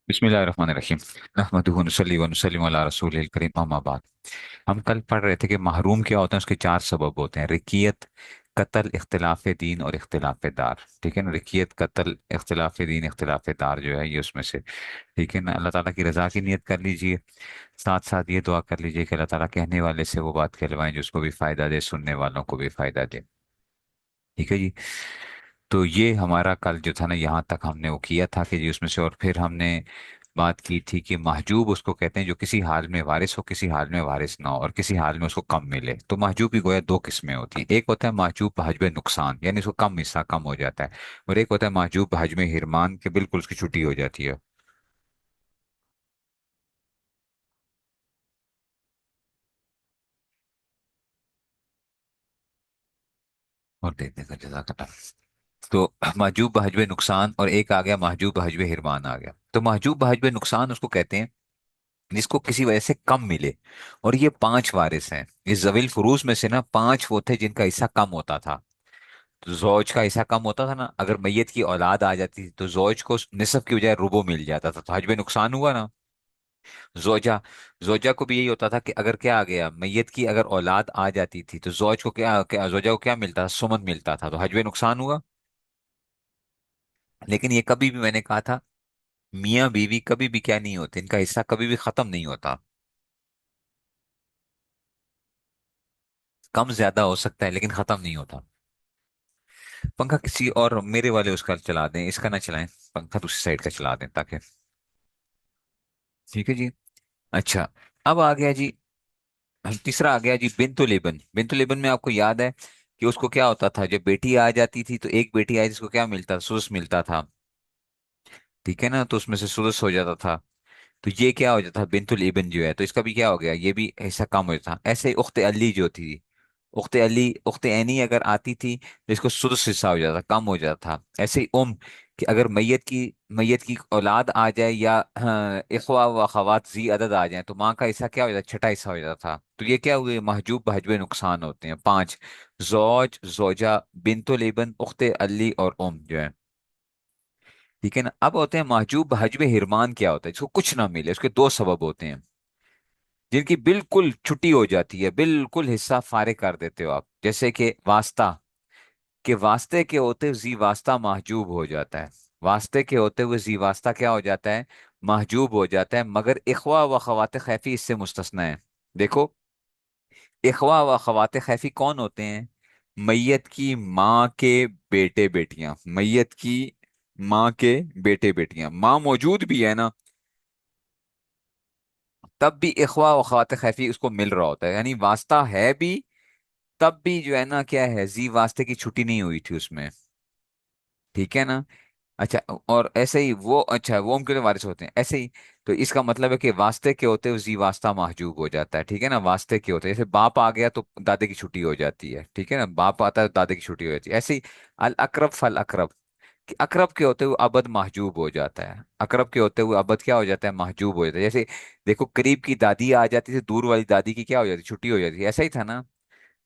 बिस्मिल्लाहिर्रहमानिर्रहीम। नहमदुहु नुसल्ली व नुसल्लिमु अला रसूलिल करीम, अम्मा बाद। हम कल पढ़ रहे थे कि महरूम क्या होते हैं, उसके चार सबब होते हैं: रिकियत, कत्ल, इख्तिलाफ दीन और इख्तिलाफ दार। ठीक है ना। रिकियत, कत्ल, इख्तिलाफ दीन, इख्तिलाफ दार जो है ये उसमें से। ठीक है ना। अल्लाह ताला की रजा की नियत कर लीजिए। साथ साथ ये दुआ कर लीजिए कि अल्लाह ताला कहने वाले से वो बात कहलवाएं जो उसको भी फायदा दे, सुनने वालों को भी फायदा दे। ठीक है जी। तो ये हमारा कल जो था ना, यहाँ तक हमने वो किया था कि जी उसमें से। और फिर हमने बात की थी कि महजूब उसको कहते हैं जो किसी हाल में वारिस हो, किसी हाल में वारिस ना हो, और किसी हाल में उसको कम मिले। तो महजूब की गोया दो किस्में होती हैं। एक होता है महजूब बहजब नुकसान, यानी उसको कम हिस्सा कम हो जाता है। और एक होता है महजूब बहजब हिरमान, के बिल्कुल उसकी छुट्टी हो जाती है। और देखने का जजाकल्लाह। तो महजूब बहजब नुकसान और एक आ गया महजूब बहजब हिरमान आ गया। तो महजूब बहजब नुकसान उसको कहते हैं जिसको किसी वजह से कम मिले। और ये पांच वारिस हैं। ये जवील फुरूज में से ना पांच वो थे जिनका हिस्सा कम होता था। तो जौज का हिस्सा कम होता था ना, अगर मैयत की औलाद आ जाती थी तो जौज को निसफ की बजाय रुबो मिल जाता था, तो हज में नुकसान हुआ ना। जोजा जोजा को भी यही होता था कि अगर क्या आ गया, मैयत की अगर औलाद आ जाती थी तो जौज को जोजा को क्या मिलता था, सुमन मिलता था, तो हज में नुकसान हुआ। लेकिन ये कभी भी मैंने कहा था, मियाँ बीवी कभी भी क्या नहीं होते, इनका हिस्सा कभी भी खत्म नहीं होता। कम ज्यादा हो सकता है लेकिन खत्म नहीं होता। पंखा किसी और मेरे वाले उसका चला दें, इसका ना चलाएं। पंखा दूसरी साइड का चला दें ताकि। ठीक है जी। अच्छा। अब आ गया जी, तीसरा आ गया जी बिन्तु लेबन। बिन्तु लेबन में आपको याद है कि उसको क्या होता था, जब बेटी आ जाती थी तो एक बेटी आई जिसको क्या मिलता था, सुदस मिलता था। ठीक है ना। तो उसमें से सुदस हो जाता था। तो ये क्या हो जाता था, बिन्तुल इबन जो है, तो इसका भी क्या हो गया, ये भी हिस्सा कम हो जाता था। ऐसे ही उख्ते अली जो थी, उख्ते अली उख्ते ऐनी अगर आती थी तो इसको सुदस हिस्सा हो जाता, कम हो जाता था। ऐसे ही कि अगर मैयत की औलाद आ जाए या हाँ, इखवा व अखवात जी अदद आ जाए तो माँ का हिस्सा क्या हो जाता, छठा हिस्सा हो जाता था। तो ये क्या हुए, महजूब बहजबे नुकसान होते हैं पांच: जौज, जोजा, बिन्तुल इबन, उख्ते अली और जो है। ठीक है ना। अब होते हैं महजूब हजब हिरमान। क्या होता है, जिसको कुछ ना मिले, उसके दो सबब होते हैं जिनकी बिल्कुल छुट्टी हो जाती है, बिल्कुल हिस्सा फारे कर देते हो आप। जैसे कि वास्ता, के वास्ते के होते हुए जी वास्ता महजूब हो जाता है। वास्ते के होते हुए जी वास्ता क्या हो जाता है, महजूब हो जाता है, मगर इखवा व खवात खैफी इससे मुस्तस्ना है। देखो, इखवा व खवात खैफी कौन होते हैं, मैयत की माँ के बेटे बेटियां, मैयत की माँ के बेटे बेटियां, माँ मौजूद भी है ना, तब भी इखवा व खवात खैफी उसको मिल रहा होता है, यानी वास्ता है भी, तब भी जो है ना क्या है, जी वास्ते की छुट्टी नहीं हुई थी उसमें। ठीक है ना। अच्छा। और ऐसे ही वो, अच्छा, वो उनके लिए वारिस होते हैं ऐसे ही। तो इसका मतलब है कि वास्ते के होते हुए जी वास्ता महजूब हो जाता है। ठीक है ना। वास्ते के होते हैं, जैसे बाप आ गया तो दादे की छुट्टी हो जाती है। ठीक है ना। बाप आता है तो दादे की छुट्टी हो जाती है। ऐसे ही अल अकरब फल अकरब, कि अकरब के होते हुए अबद महजूब हो जाता है। अकरब के होते हुए अबद क्या हो जाता है, महजूब हो जाता है। जैसे देखो, करीब की दादी आ जाती थी, दूर वाली दादी की क्या हो जाती, छुट्टी हो जाती थी, ऐसा ही था ना।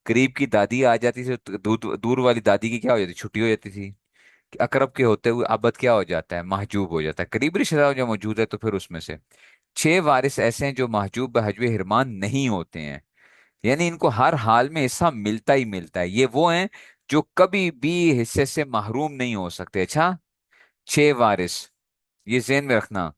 करीब की दादी आ जाती थी तो दूर दूर वाली दादी की क्या हो जाती, छुट्टी हो जाती थी। कि अकरब के होते हुए अबद क्या हो जाता है, महजूब हो जाता है। करीबी रिश्तेदार जो मौजूद है तो फिर उसमें से छह वारिस ऐसे हैं जो महजूब बहजब हिरमान नहीं होते हैं, यानी इनको हर हाल में हिस्सा मिलता ही मिलता है। ये वो हैं जो कभी भी हिस्से से महरूम नहीं हो सकते। अच्छा, छह वारिस, ये ज़हन में रखना।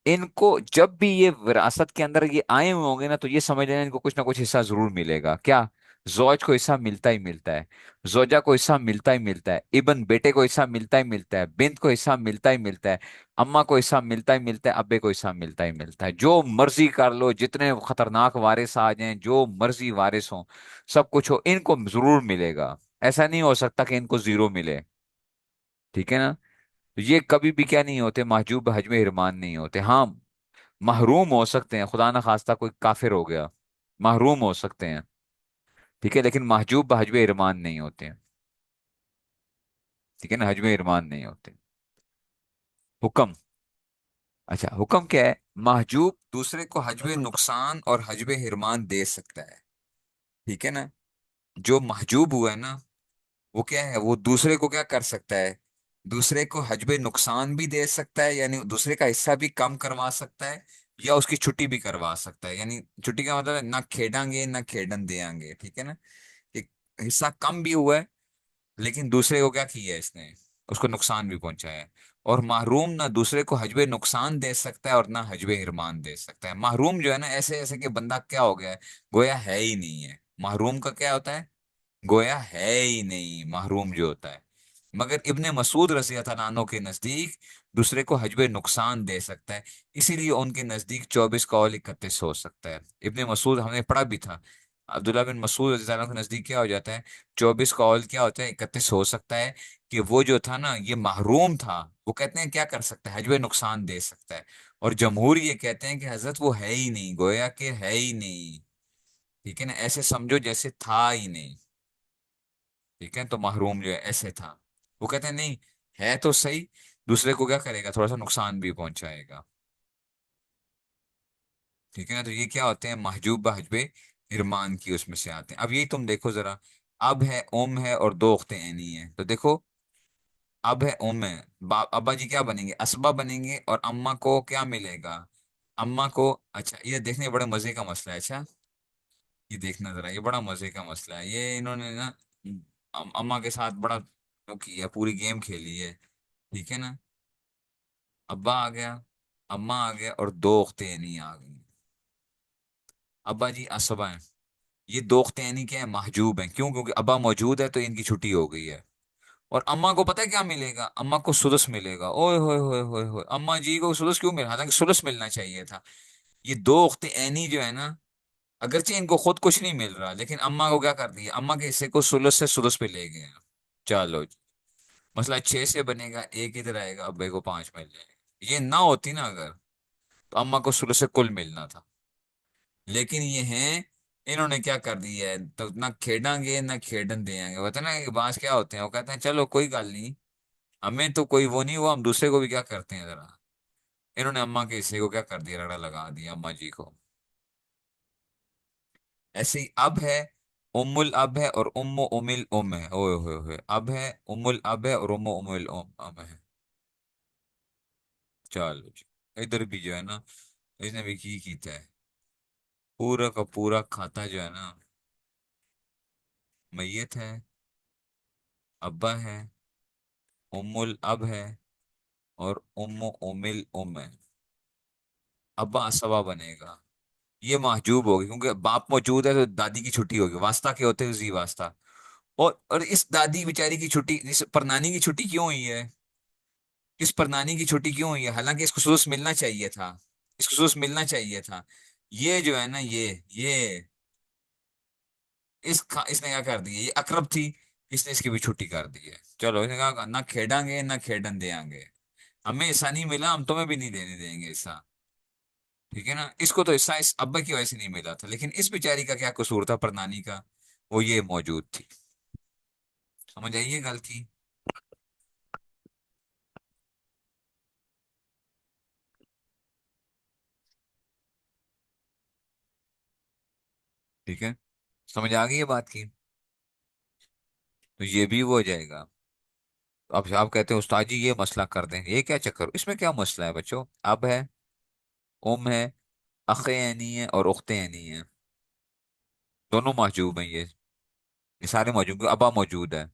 इनको जब भी ये विरासत के अंदर ये आए हुए होंगे ना, तो ये समझ लेना इनको कुछ ना कुछ हिस्सा जरूर मिलेगा। क्या, जौज को हिस्सा मिलता ही मिलता है, जोजा को हिस्सा मिलता ही मिलता है, इबन बेटे को हिस्सा मिलता ही मिलता है, बिन्त को हिस्सा मिलता ही मिलता है, अम्मा को हिस्सा मिलता ही मिलता है, अब्बे को हिस्सा मिलता ही मिलता है। जो मर्जी कर लो, जितने खतरनाक वारिस आ जाएं, जो मर्जी वारिस हो, सब कुछ हो, इनको जरूर मिलेगा। ऐसा नहीं हो सकता कि इनको जीरो मिले। ठीक है ना। तो ये कभी भी क्या नहीं होते, महजूब हजम हिरमान नहीं होते। हाँ, महरूम हो सकते हैं, खुदा ना खास्ता कोई काफिर हो गया, महरूम हो सकते हैं। ठीक है, लेकिन महजूब हजब इरमान नहीं होते हैं। ठीक है ना, हजब इरमान नहीं होते। हुक्म। अच्छा, हुक्म क्या है, महजूब दूसरे को हजब नुकसान और हजब हिरमान दे सकता है। ठीक है ना। जो महजूब हुआ है ना, वो क्या है, वो दूसरे को क्या कर सकता है, دوسرے کو حجب نقصان بھی دے سکتا ہے، یعنی دوسرے کا حصہ بھی کم کروا سکتا ہے، یا اس کی چھٹی بھی کروا سکتا ہے، یعنی چھٹی کا مطلب ہے نہ کھیڈیں گے نہ کھیڈن دیں گے، ٹھیک ہے نا؟ ایک حصہ کم بھی ہوا ہے، لیکن دوسرے کو کیا کیا ہے اس نے، اس کو نقصان بھی پہنچایا ہے۔ اور محروم نہ دوسرے کو حجب نقصان دے سکتا ہے اور نہ حجب ارمان دے سکتا ہے۔ محروم جو ہے نا، ایسے ایسے کہ بندہ کیا ہو گیا ہے، گویا ہے ہی نہیں ہے۔ محروم کا کیا ہوتا ہے؟ گویا ہے ہی نہیں، محروم جو ہوتا ہے۔ مگر ابن مسعود رضی اللہ عنہ کے نزدیک دوسرے کو حجب نقصان دے سکتا ہے، اسی لیے ان کے نزدیک 24 قول 31 ہو سکتا ہے۔ ابن مسعود ہم نے پڑھا بھی تھا، عبداللہ بن مسعود رضی اللہ عنہ کے نزدیک کیا ہو جاتا ہے، 24 قول کیا ہوتا ہے، 31 ہو سکتا ہے، کہ وہ جو تھا نا یہ محروم تھا، وہ کہتے ہیں کیا کر سکتا ہے، حجب نقصان دے سکتا ہے۔ اور جمہور یہ کہتے ہیں کہ حضرت وہ ہے ہی نہیں، گویا کہ ہے ہی نہیں، ٹھیک ہے نا، ایسے سمجھو جیسے تھا ہی نہیں، ٹھیک ہے؟ تو محروم جو ہے ایسے تھا، وہ کہتے ہیں نہیں، ہے تو صحیح، دوسرے کو کیا کرے گا، تھوڑا سا نقصان بھی پہنچائے گا، ٹھیک ہے نا؟ تو یہ کیا ہوتے ہیں، محجوب بحجب ارمان کی اس میں سے آتے ہیں۔ اب یہی تم دیکھو ذرا، اب ہے، ام ہے، اور دو اختیں عینی ہیں، تو دیکھو اب ہے، ام ہے، ابا جی کیا بنیں گے، اسبا بنیں گے، اور اما کو کیا ملے گا، اما کو، اچھا یہ دیکھنے بڑے مزے کا مسئلہ ہے، اچھا یہ دیکھنا ذرا، یہ بڑا مزے کا مسئلہ ہے، یہ انہوں نے نا اما کے ساتھ بڑا وہ کیا، پوری گیم کھیلی ہے، ٹھیک ہے نا؟ ابا آ گیا، اما آ گیا، اور دو اختیں نہیں آ گئی۔ ابا جی اسبا ہیں، یہ دو اختیں نہیں کیا ہیں، محجوب ہیں، کیوں؟ کیونکہ ابا موجود ہے تو ان کی چھٹی ہو گئی ہے۔ اور اما کو پتہ ہے کیا ملے گا، اما کو سدس ملے گا، اوئے ہوئے ہوئے ہوئے ہوئے، اما جی کو سدس کیوں ملا، حالانکہ سدس ملنا چاہیے تھا۔ یہ دو اختیں عینی جو ہے نا، اگرچہ ان کو خود کچھ نہیں مل رہا، لیکن اما کو کیا کر دیا، اما کے حصے کو سدس سے سدس پہ لے گئے ہیں۔ چلو جی، مسئلہ 6 سے بنے گا، ایک ادھر آئے گا، ابے کو 5 مل جائے گا، یہ نہ ہوتی نا اگر، تو اما کو سدس سے کل ملنا تھا، لیکن یہ ہیں، انہوں نے کیا کر دیا ہے، تو نہ کھیڈیں گے نہ کھیڈن دیں گے، ہوتا ہے نا کہ بعض کیا ہوتے ہیں، وہ کہتے ہیں چلو کوئی گل نہیں، ہمیں تو کوئی وہ نہیں ہوا، ہم دوسرے کو بھی کیا کرتے ہیں ذرا، انہوں نے اما کے حصے کو کیا کر دیا، رگڑا لگا دیا اما جی کو۔ ایسے ہی اب ہے، ام الاب ہے اور ام الام ہے، اوئے ہوئے ہوئے، اب ہے، ام الاب ہے، اور ام الام ہے۔ چلو جی، ادھر بھی جو ہے نا، اس نے بھی کی کیتا ہے، پورا کا پورا کھاتا جو ہے نا، میت ہے، ابا ہے، ام الاب ہے، اور ام الام ہے، ابا اسبا بنے گا، یہ محجوب ہوگی کیونکہ باپ موجود ہے، تو دادی کی چھٹی ہوگی، واسطہ کے ہوتے ہیں زی واسطہ، اور اس دادی بیچاری کی چھٹی، اس پر نانی کی چھٹی کیوں ہوئی ہے، اس پر نانی کی چھٹی کیوں ہوئی ہے، حالانکہ اس کو سدس ملنا چاہیے تھا، اس کو سدس ملنا چاہیے تھا، یہ جو ہے نا، یہ اس نے کیا کر دیا، یہ اقرب تھی، اس نے اس کی بھی چھٹی کر دی ہے، چلو اس نے کہا نہ کھیڈیں گے نہ کھیڈن دیں گے، ہمیں ایسا نہیں ملا، ہم تمہیں بھی نہیں دینے دیں گے ایسا، ٹھیک ہے نا؟ اس کو تو حصہ اس ابا کی وجہ سے نہیں ملا تھا، لیکن اس بیچاری کا کیا قصور تھا، پردانی کا، وہ یہ موجود تھی، سمجھ آئیے گل کی؟ ٹھیک ہے، سمجھ آ گئی یہ بات کی؟ تو یہ بھی وہ ہو جائے گا۔ اب آپ کہتے ہیں استاد جی یہ مسئلہ کر دیں، یہ کیا چکر، اس میں کیا مسئلہ ہے بچوں، اب ہے، ام ہے، اخیں نہیں ہے، اور اختیں نہیں ہیں، دونوں محجوب ہیں، یہ سارے موجود ہیں، ابا موجود ہے،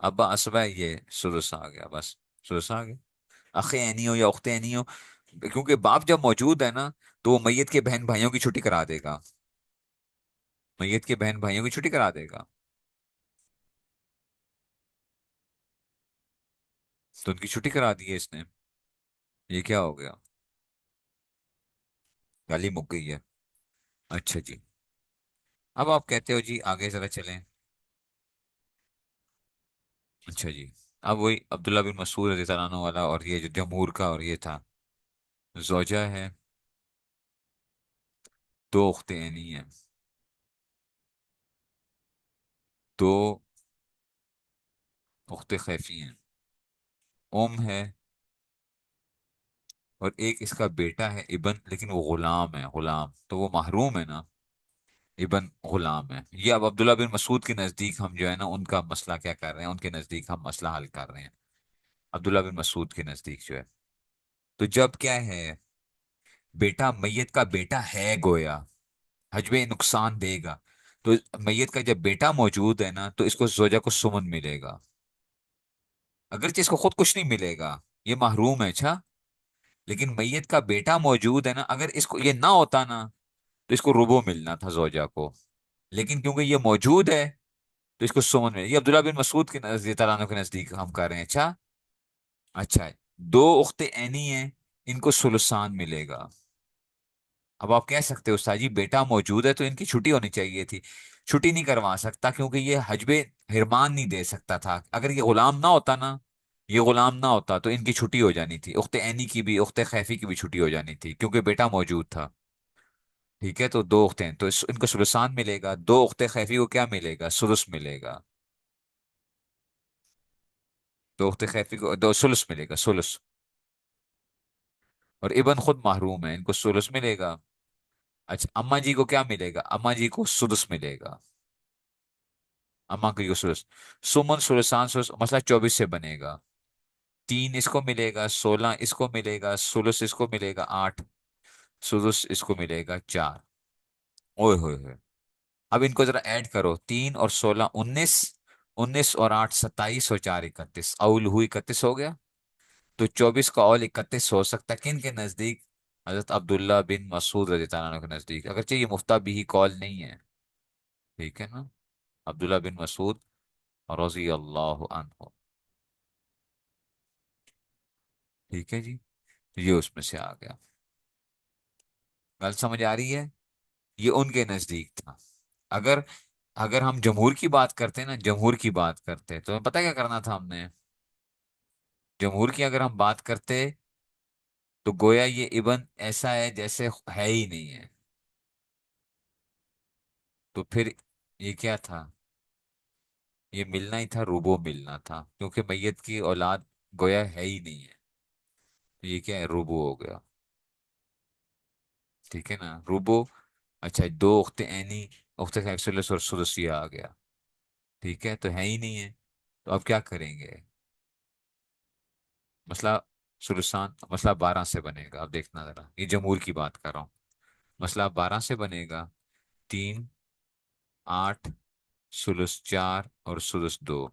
ابا اسبا ہے، یہ سدس آ گیا، بس سدس آ گیا، اخیں نہیں ہو یا اختیں نہیں ہو، کیونکہ باپ جب موجود ہے نا، تو وہ میت کے بہن بھائیوں کی چھٹی کرا دے گا، میت کے بہن بھائیوں کی چھٹی کرا دے گا، تو ان کی چھٹی کرا دی ہے اس نے، یہ کیا ہو گیا، گالی مک گئی ہے۔ اچھا جی، اب آپ کہتے ہو جی آگے ذرا چلیں، اچھا جی، اب وہی عبداللہ بن مسعود رضی اللہ عنہ والا، اور یہ جو جمہور کا اور یہ تھا، زوجہ ہے، دو اختیں نہیں ہیں، دو اخت خیفی ہیں، ام ہے، اور ایک اس کا بیٹا ہے ابن، لیکن وہ غلام ہے، غلام تو وہ محروم ہے نا، ابن غلام ہے، یہ اب عبداللہ بن مسعود کے نزدیک ہم جو ہے نا ان کا مسئلہ کیا کر رہے ہیں، ان کے نزدیک ہم مسئلہ حل کر رہے ہیں، عبداللہ بن مسعود کے نزدیک جو ہے، تو جب کیا ہے، بیٹا میت کا بیٹا ہے گویا، حجب نقصان دے گا، تو میت کا جب بیٹا موجود ہے نا، تو اس کو زوجہ کو سمن ملے گا، اگرچہ اس کو خود کچھ نہیں ملے گا، یہ محروم ہے، اچھا، لیکن میت کا بیٹا موجود ہے نا، اگر اس کو یہ نہ ہوتا نا، تو اس کو ربو ملنا تھا زوجہ کو، لیکن کیونکہ یہ موجود ہے، تو اس کو سمن ملے، یہ عبداللہ بن مسعود کے نزدیک، تعالیٰ عنہ کے نزدیک ہم کر رہے ہیں، اچھا، اچھا ہے، دو اخت عینی ہیں، ان کو ثلثان ملے گا۔ اب آپ کہہ سکتے ہو استاد جی بیٹا موجود ہے تو ان کی چھٹی ہونی چاہیے تھی، چھٹی نہیں کروا سکتا کیونکہ یہ حجب حرمان نہیں دے سکتا تھا، اگر یہ غلام نہ ہوتا نا، یہ غلام نہ ہوتا تو ان کی چھٹی ہو جانی تھی، اخت عینی کی بھی، اخت خیفی کی بھی چھٹی ہو جانی تھی کیونکہ بیٹا موجود تھا، ٹھیک ہے، تو دو اختیں تو ان کو سلسان ملے گا، دو اخت خیفی کو کیا ملے گا، سدس ملے گا، دو اخت خیفی کو دو سلس ملے گا، سلس، اور ابن خود محروم ہے، ان کو سلس ملے گا۔ اچھا اما جی کو کیا ملے گا، اما جی کو سدس ملے گا، اما کی سدس، سمن سلسان سلس مسئلہ 24 سے بنے گا، تین اس کو ملے گا، 16 اس کو ملے گا، سلس اس کو ملے گا 8، سدس اس کو ملے گا 4، اوئے ہوئے ہوئے، اب ان کو ذرا ایڈ کرو، 3 اور 16 19، 19 اور 8 27، اور 4 31، اول ہوئی 31 ہو گیا، تو 24 کا اول 31 ہو سکتا ہے کن کے نزدیک، حضرت عبداللہ بن مسعود رضی اللہ عنہ کے نزدیک، اگرچہ یہ مفتہ بھی کال نہیں ہے، ٹھیک ہے نا، عبداللہ بن مسعود رضی اللہ عنہ، ٹھیک ہے جی، یہ اس میں سے آ گیا، گل سمجھ آ رہی ہے، یہ ان کے نزدیک تھا، اگر اگر ہم جمہور کی بات کرتے ہیں نا، جمہور کی بات کرتے تو پتہ کیا کرنا تھا ہم نے، جمہور کی اگر ہم بات کرتے تو گویا یہ ابن ایسا ہے جیسے ہے ہی نہیں ہے، تو پھر یہ کیا تھا، یہ ملنا ہی تھا، روبو ملنا تھا کیونکہ میت کی اولاد گویا ہے ہی نہیں ہے، تو یہ کیا ہے، روبو ہو گیا، ٹھیک ہے نا، روبو، اچھا دو اخت عینی، اخت سلس اور سدسیہ آ گیا، ٹھیک ہے، تو ہے ہی نہیں ہے، تو اب کیا کریں گے، مسئلہ سلسان، مسئلہ 12 سے بنے گا، اب دیکھنا ذرا، یہ جمہور کی بات کر رہا ہوں، مسئلہ 12 سے بنے گا، 3 8، سلس 4 اور سدس 2،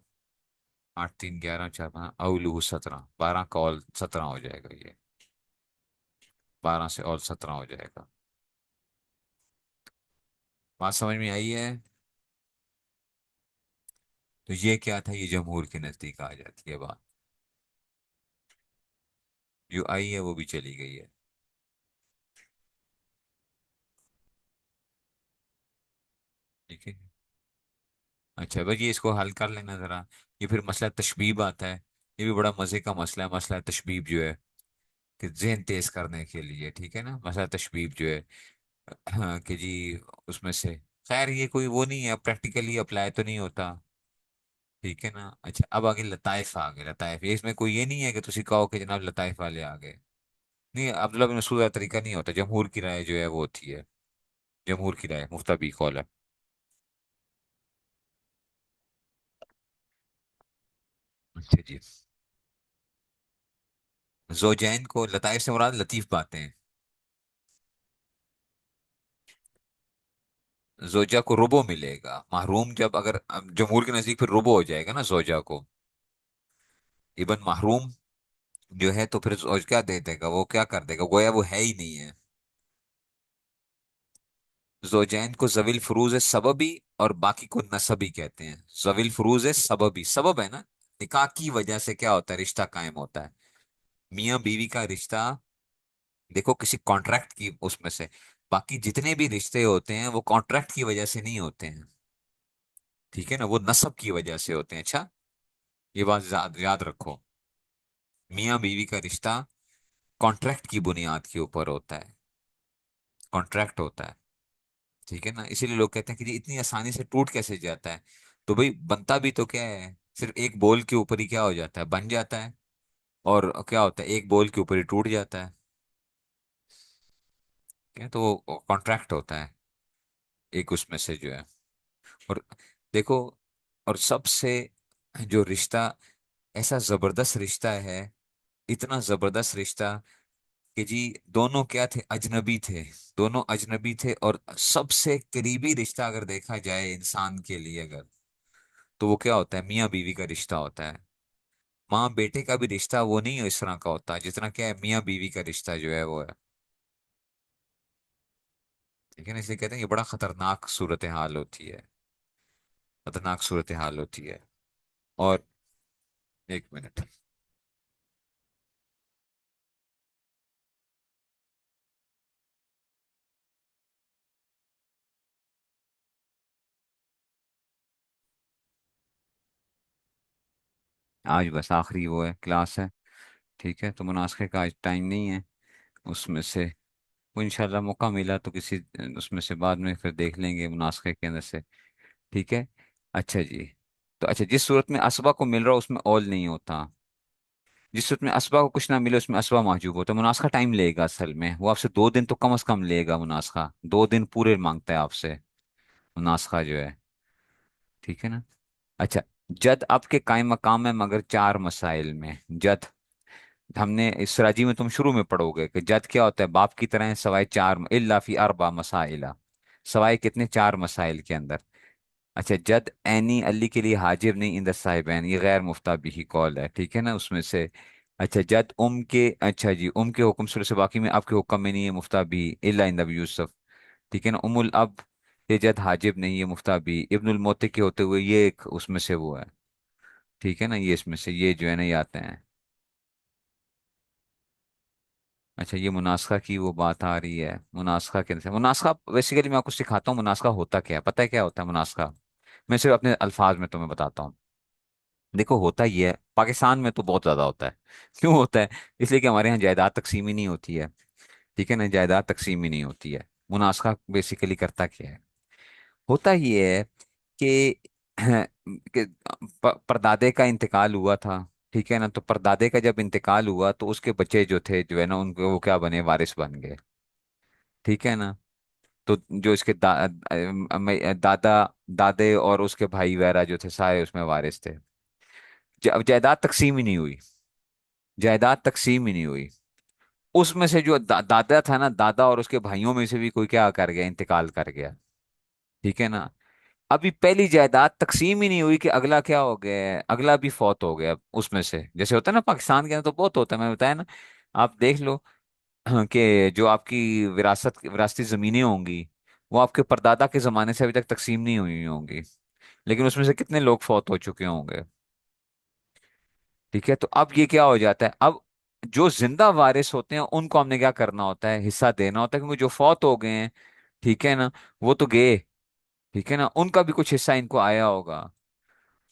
8 3 11 4 5 اولو 17، 12 کا اول 17 ہو جائے گا، یہ 12 سے اول 17 ہو جائے گا، بات سمجھ میں آئی ہے، تو یہ کیا تھا، یہ جمہور کے نزدیک آ جاتی ہے بات، جو آئی ہے وہ بھی چلی گئی ہے، ٹھیک ہے، اچھا بھائی یہ اس کو حل کر لینا ذرا، یہ پھر مسئلہ تشبیب آتا ہے، یہ بھی بڑا مزے کا مسئلہ ہے، مسئلہ تشبیب جو ہے، کہ ذہن تیز کرنے کے لیے، ٹھیک ہے نا، مسئلہ تشبیب جو ہے، ہاں کہ جی اس میں سے، خیر یہ کوئی وہ نہیں ہے، پریکٹیکلی اپلائی تو نہیں ہوتا، ٹھیک ہے نا، اچھا اب آگے لطائف آ گئے، لطائف یہ اس میں کوئی یہ نہیں ہے کہ تسی کہو کہ جناب لطائف والے آ گئے، نہیں، عبداللہ بن مسعود کا طریقہ نہیں ہوتا، جمہور کی رائے جو ہے وہ ہوتی ہے، جمہور کی رائے مفتبی قول ہے، اچھا جی، زوجین کو لطائف سے مراد لطیف باتیں ہیں، زوجہ کو ربو ملے گا، محروم جب اگر جمہور کے نزدیک پھر ربو ہو جائے گا نا زوجہ کو، ابن محروم جو ہے تو پھر زوج کیا دے دے گا، وہ کیا کر دے گا، گویا وہ ہے ہی نہیں ہے، زوجین کو ذویل فروز سببی اور باقی کو نسبی کہتے ہیں، ذویل فروز سببی، سبب ہے نا، نکاح کی وجہ سے کیا ہوتا ہے، رشتہ قائم ہوتا ہے، میاں بیوی کا رشتہ، دیکھو کسی کانٹریکٹ کی اس میں سے، باقی جتنے بھی رشتے ہوتے ہیں وہ کانٹریکٹ کی وجہ سے نہیں ہوتے ہیں، ٹھیک ہے نا، وہ نسب کی وجہ سے ہوتے ہیں، اچھا یہ بات یاد رکھو، میاں بیوی کا رشتہ کانٹریکٹ کی بنیاد کے اوپر ہوتا ہے، کانٹریکٹ ہوتا ہے، ٹھیک ہے نا، اسی لیے لوگ کہتے ہیں کہ جی اتنی آسانی سے ٹوٹ کیسے جاتا ہے، تو بھئی بنتا بھی تو کیا ہے، صرف ایک بول کے اوپر ہی کیا ہو جاتا ہے، بن جاتا ہے، اور کیا ہوتا ہے ایک بول کے اوپر ہی ٹوٹ جاتا ہے، کیا تو وہ کانٹریکٹ ہوتا ہے، ایک اس میں سے جو ہے، اور دیکھو، اور سب سے جو رشتہ ऐसा जबरदस्त रिश्ता है, इतना जबरदस्त रिश्ता कि जी दोनों क्या थे, अजनबी थे। दोनों अजनबी थे, और सबसे करीबी रिश्ता अगर देखा जाए इंसान के लिए अगर, तो वो क्या होता है, मियाँ बीवी का रिश्ता होता है। माँ बेटे का भी रिश्ता वो नहीं है इस तरह का होता जितना क्या है मियाँ बीवी का रिश्ता जो है वो है। ठीक है ना, इसलिए कहते हैं ये बड़ा खतरनाक सूरत हाल होती है, खतरनाक सूरत हाल होती है। और एक मिनट। आज बस आखिरी वो है, क्लास है। ठीक है, तो मुनास्खे का आज टाइम नहीं है। उसमें से वो इंशाल्लाह मौका मिला तो किसी उसमें से बाद में फिर देख लेंगे मुनास्खे के अंदर से। ठीक है। अच्छा जी। तो अच्छा, जिस सूरत में असबा को मिल रहा हो उसमें औल नहीं होता। जिस सूरत में असबा को कुछ ना मिले उसमें असबा महजूब होता है। मुनास्खा टाइम लेगा, असल में वो आपसे 2 दिन तो कम से कम लेगा। मुनास्खा 2 दिन पूरे मांगता है आपसे, मुनास्खा जो है। ठीक है ना। अच्छा, जद आपके कायम मकाम है मगर 4 मसाइल में। जद, हमने इस राजी में तुम शुरू में पढ़ोगे कि जद क्या होता है, बाप की तरह है सवाए चार, इल्ला फी अरबा मसाइला, सवाए कितने, 4 मसाइल के अंदर। अच्छा, जद एनी अली के लिए हाजिब नहीं इंद साहिबैन, ये गैर मुफ्ता बिही कौल है। ठीक है ना, उसमें से। अच्छा, जद के, अच्छा जी, के हुक्म से बाकी में आपके हुक्म में नहीं है मुफ्ता भी इल्ला इंद अबी यूसुफ। ठीक है ना, उमुल अब, ये जद हाजिब नहीं है मुफ्ता भी इब्नुल मोते के होते हुए, ये एक उसमें से वो है। ठीक है ना, ये इसमें से ये जो है ना ये आते हैं। अच्छा, ये मुनास्खा की वो बात आ रही है, मुनास्खा के अंदर मुनास्खा बेसिकली मैं आपको सिखाता हूँ मुनास्खा होता क्या है। पता है क्या होता है मुनास्खा? मैं सिर्फ अपने अल्फाज में तुम्हें बताता हूँ। देखो, होता ये है, पाकिस्तान में तो बहुत ज्यादा होता है। क्यों होता है? इसलिए कि हमारे यहाँ जायदाद तकसीम ही नहीं होती है। ठीक है ना, जायदाद तकसीम ही नहीं होती है। मुनास्खा बेसिकली करता क्या है, होता ये है कि, कि परदादे का इंतकाल हुआ था। ठीक है ना, तो परदादे का जब इंतकाल हुआ तो उसके बच्चे जो थे जो है ना उनको वो क्या बने, वारिस बन गए। ठीक है ना। तो जो इसके दादा, दादे और उसके भाई वगैरह जो थे सारे उसमें वारिस थे। जायदाद तकसीम ही नहीं हुई, जायदाद तकसीम ही नहीं हुई। उसमें से जो दादा था ना, दादा और उसके भाइयों में से भी कोई क्या कर गया, इंतकाल कर गया। ठीक है ना। अभी पहली जायदाद तकसीम ही नहीं हुई कि अगला क्या हो गया है, अगला भी फौत हो गया उसमें से। जैसे होता है ना पाकिस्तान के अंदर तो बहुत होता है, मैंने बताया ना। आप देख लो कि जो आपकी विरासती जमीनें होंगी, वो आपके परदादा के जमाने से अभी तक तकसीम नहीं हुई होंगी, लेकिन उसमें से कितने लोग फौत हो चुके होंगे। ठीक है, तो अब ये क्या हो जाता है, अब जो जिंदा वारिस होते हैं उनको हमने क्या करना होता है, हिस्सा देना होता है, क्योंकि जो फौत हो गए हैं, ठीक है ना, वो तो गए। ठीक है ना, उनका भी कुछ हिस्सा इनको आया होगा।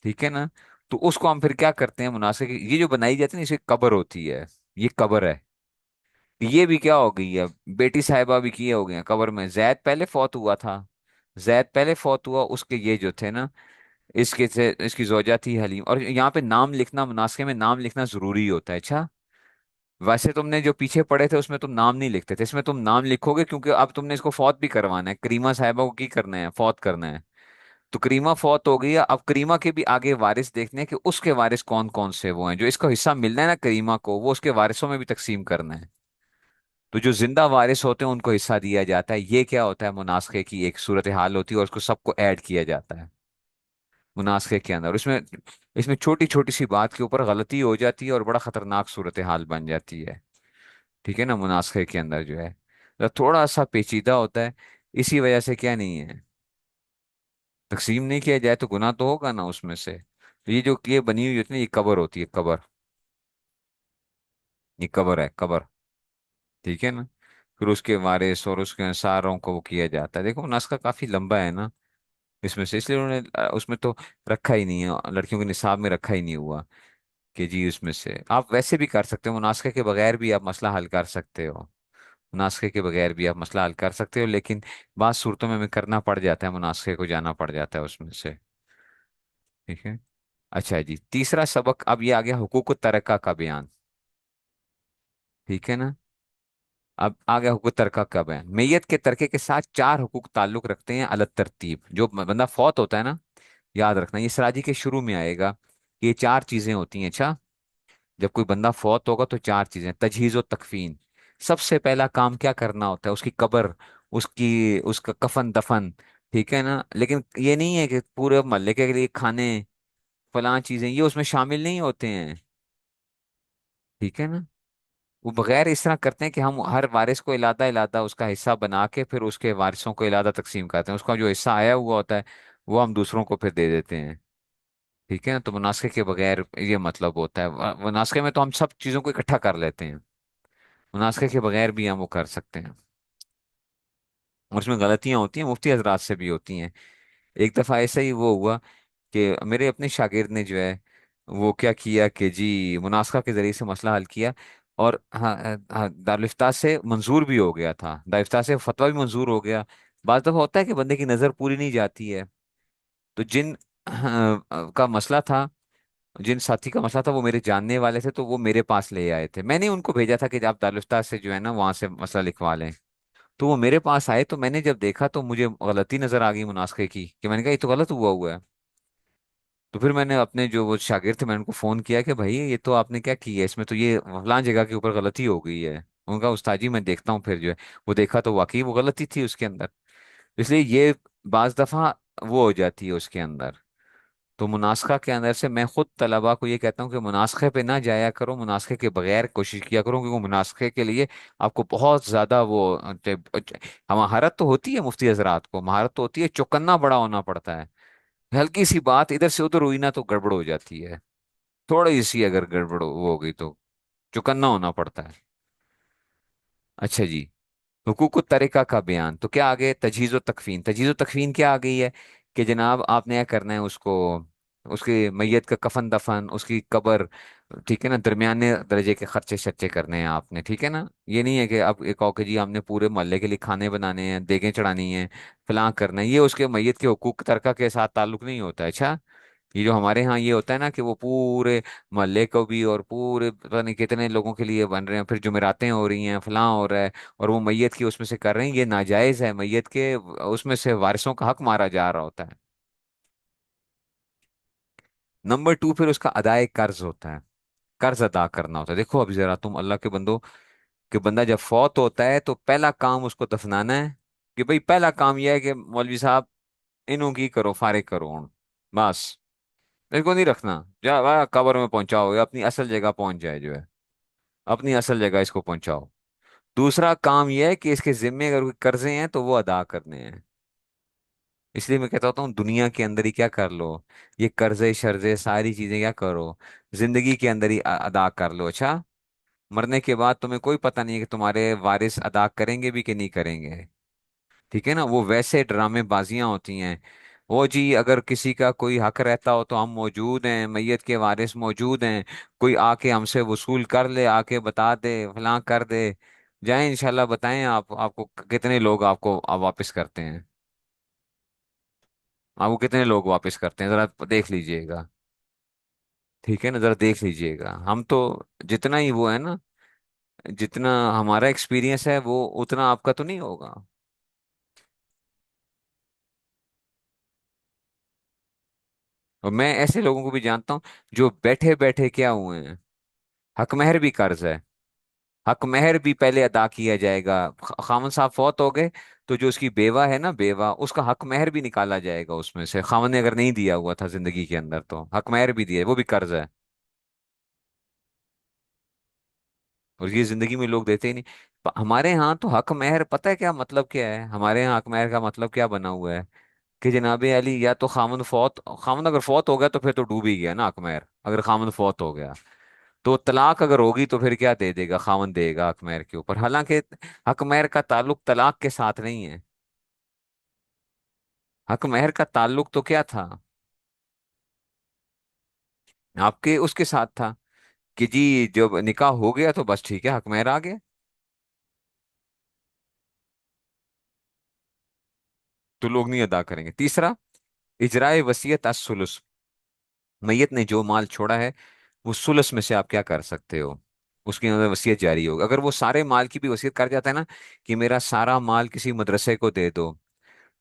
ठीक है ना। तो उसको हम फिर क्या करते हैं, मुनासिब ये जो बनाई जाती है ना, इसे कब्र होती है। ये कब्र है। ये भी क्या हो गई है, बेटी साहिबा भी किए हो गए हैं कब्र में। जैद पहले फौत हुआ था, जैद पहले फौत हुआ, उसके ये जो थे ना, इसके से इसकी जोजा थी हलीम। और यहाँ पे नाम लिखना, मुनासिब में नाम लिखना जरूरी होता है। अच्छा, वैसे तुमने जो पीछे पढ़े थे उसमें तुम नाम नहीं लिखते थे, इसमें तुम नाम लिखोगे क्योंकि अब तुमने इसको फौत भी करवाना है। करीमा साहिबा को की करना है, फौत करना है। तो करीमा फौत हो गई है, अब करीमा के भी आगे वारिस देखने हैं कि उसके वारिस कौन कौन से वो हैं जो इसको हिस्सा मिलना है ना करीमा को, वो उसके वारिसों में भी तकसीम करना है। तो जो जिंदा वारिस होते हैं उनको हिस्सा दिया जाता है। ये क्या होता है, मुनास्खे की एक सूरत हाल होती है और उसको सबको ऐड किया जाता है मुनास्खे के अंदर। इसमें इसमें छोटी छोटी सी बात के ऊपर गलती हो जाती है और बड़ा खतरनाक सूरत हाल बन जाती है। ठीक है ना, मुनास्खे के अंदर जो है तो थोड़ा सा पेचीदा होता है। इसी वजह से क्या नहीं है, तकसीम नहीं किया जाए तो गुनाह तो होगा ना उसमें से। तो ये जो ये बनी हुई होती है ना, ये कबर होती है, कबर। ये कबर है, कबर। ठीक है ना। फिर उसके वारिस और उसके अंसारों को वो किया जाता है। देखो नास्का काफी लंबा है ना, इसमें से इसलिए उन्होंने उसमें तो रखा ही नहीं है, लड़कियों के निसाब में रखा ही नहीं हुआ कि जी उसमें से। आप वैसे भी कर सकते हो, मुनास्खे के बगैर भी आप मसला हल कर सकते हो। मुनास्खे के बगैर भी आप मसला हल कर सकते हो, लेकिन बात सूरतों में हमें करना पड़ जाता है, मुनास्खे को जाना पड़ जाता है उसमें से। ठीक है। अच्छा जी, तीसरा सबक अब ये आ गया, हुकूक तरका का बयान। ठीक है ना। अब आ गया हुकूक तरका का बयान। मैयत के तरके के साथ 4 हुकूक ताल्लुक रखते हैं अलग तरतीब। जो बंदा फौत होता है ना, याद रखना ये सराजी के शुरू में आएगा। ये 4 चीजें होती हैं। अच्छा, जब कोई बंदा फौत होगा तो चार चीजें, तजहीज और तकफीन। सबसे पहला काम क्या करना होता है? उसकी कब्र, उसकी उसका कफन दफन। ठीक है ना? लेकिन ये नहीं है कि पूरे मोहल्ले के लिए खाने, फलां चीजें, ये उसमें शामिल नहीं होते हैं। ठीक है ना? वो बगैर इस तरह करते हैं कि हम हर वारिस को इलादा इलादा उसका हिस्सा बना के फिर उसके वारिसों को इलादा तकसीम करते हैं, उसका जो हिस्सा आया हुआ होता है वो हम दूसरों को फिर दे देते हैं। ठीक है ना? तो मुनास्खे के बगैर ये मतलब होता है। मुनास्खे में तो हम सब चीजों को इकट्ठा कर लेते हैं, मुनास्खे के बगैर भी हम वो कर सकते हैं। और उसमें गलतियां होती हैं, मुफ्ती हजरात से भी होती हैं। एक दफा ऐसा ही वो हुआ कि मेरे अपने शागिर्द ने जो है वो क्या किया कि जी मुनासखा के जरिए से मसला हल किया। और हाँ, दारुल इफ्ता से मंजूर भी हो गया था, दारुल इफ्ता से फतवा भी मंजूर हो गया। बाज दफा होता है कि बंदे की नजर पूरी नहीं जाती है। तो जिन का मसला था, जिन साथी का मसला था वो मेरे जानने वाले थे, तो वो मेरे पास ले आए थे। मैंने उनको भेजा था कि आप दारुल इफ्ता से जो है ना वहां से मसला लिखवा लें। तो वो मेरे पास आए, तो मैंने जब देखा तो मुझे गलती नजर आ गई मुनासखे की, कि मैंने कहा ये तो गलत हुआ हुआ है। तो फिर मैंने अपने जो वो शागिर्द थे, मैंने उनको फोन किया कि भाई ये तो आपने क्या किया है, इसमें तो ये फलां जगह के ऊपर गलती हो गई है। उनका उस्ताद जी मैं देखता हूँ। फिर जो है वो देखा तो वाकई वो गलती थी उसके अंदर। इसलिए ये बाज दफा वो हो जाती है उसके अंदर। तो मुनासखा के अंदर से मैं खुद तलबा को ये कहता हूँ कि मुनासखे पे ना जाया करो, मुनासखे के बगैर कोशिश किया करो, क्योंकि मुनासखे के लिए आपको बहुत ज्यादा वो हम महारत तो होती है, मुफ्ती हजरात को महारत तो होती है, चौकन्ना बड़ा होना पड़ता है। हल्की सी बात इधर से उधर हुई ना तो गड़बड़ हो जाती है। थोड़ी सी अगर गड़बड़ हो गई तो चौकन्ना होना पड़ता है। अच्छा जी। हुकूक तरीका का बयान तो क्या आ गए? तजहीज़ व तकफीन। तजहीज़ व तकफीन क्या आ गई है? कि जनाब आपने क्या करना है उसको, उसकी मैयत का कफन दफन, उसकी कब्र, ठीक है ना, दरमियाने दर्जे के खर्चे शर्चे करने हैं आपने। ठीक है ना? ये नहीं है कि अब एक कहो कि जी हमने पूरे मोहल्ले के लिए खाने बनाने हैं, देगें चढ़ानी है, फलां करना है। ये उसके मैयत के हुकूक तरीका के साथ ताल्लुक नहीं होता है। अच्छा, ये जो हमारे यहाँ ये होता है ना कि वो पूरे मोहल्ले को भी और पूरे पता नहीं कितने लोगों के लिए बन रहे हैं, फिर जुमेरातें हो रही हैं, फलां हो रहा है, और वो मैयत की उसमें से कर रहे हैं, ये नाजायज है। मैयत के उसमें से वारिसों का हक मारा जा रहा होता है। नंबर टू, फिर उसका अदाए कर्ज होता है। कर्ज अदा करना होता है। देखो अब जरा तुम अल्लाह के बंदो, कि बंदा जब फौत होता है तो पहला काम उसको दफनाना है। कि भाई पहला काम यह है कि मौलवी साहब इन्हों की करो, फारिग करो उन, बस इसको नहीं रखना। जा कब्र में पहुंचाओ, ये अपनी असल जगह पहुंच जाए जो है, अपनी असल जगह इसको पहुंचाओ। दूसरा काम यह है कि इसके जिम्मे अगर कोई कर्जे हैं तो वो अदा करने हैं। इसलिए मैं कहता हूँ दुनिया के अंदर ही क्या कर लो, ये कर्जे शर्जे सारी चीजें क्या करो, जिंदगी के अंदर ही अदा कर लो। अच्छा, मरने के बाद तुम्हें कोई पता नहीं है कि तुम्हारे वारिस अदा करेंगे भी कि नहीं करेंगे। ठीक है ना? वो वैसे ड्रामे बाजियां होती हैं। वो जी अगर किसी का कोई हक रहता हो तो हम मौजूद हैं, मैयत के वारिस मौजूद हैं, कोई आके हमसे वसूल कर ले, आके बता दे, फलां कर दे। जाए इंशाल्लाह, बताएं आप, आपको कितने लोग आपको आप वापस करते हैं, आपको कितने लोग वापस करते हैं जरा देख लीजिएगा। ठीक है ना? जरा देख लीजिएगा। हम तो जितना ही वो है ना, जितना हमारा एक्सपीरियंस है वो उतना आपका तो नहीं होगा। और मैं ऐसे लोगों को भी जानता हूँ जो बैठे बैठे क्या हुए हैं, हक महर भी कर्ज है, हक महर भी पहले अदा किया जाएगा। खामन साहब फौत हो गए तो जो उसकी बेवा है ना, बेवा, उसका हक महर भी निकाला जाएगा उसमें से। खामन ने अगर नहीं दिया हुआ था जिंदगी के अंदर तो हक महर भी दिया, वो भी कर्ज है। और ये जिंदगी में लोग देते ही नहीं। हमारे यहाँ तो हक महर पता है क्या मतलब, क्या है हमारे यहाँ हक महर का मतलब क्या बना हुआ है? कि जनाबे अली या तो खामन फौत, खामन अगर फौत हो गया तो फिर तो डूब ही गया ना हक महर, अगर खामन फौत हो गया। तो तलाक अगर होगी तो फिर क्या दे देगा? खामन देगा हक महर के ऊपर, हालांकि हक महर का ताल्लुक तलाक के साथ नहीं है। हक महर का ताल्लुक तो क्या था? आपके उसके साथ था कि जी जब निकाह हो गया तो बस ठीक है, हक महर आ गया। तो लोग नहीं अदा करेंगे। तीसरा, इजराए वसीयत अस सुलुस। मैयत ने जो माल छोड़ा है वो सुलस में से आप क्या कर सकते हो, उसके अंदर वसीयत जारी होगी। अगर वो सारे माल की भी वसीयत कर जाता है ना कि मेरा सारा माल किसी मदरसे को दे दो,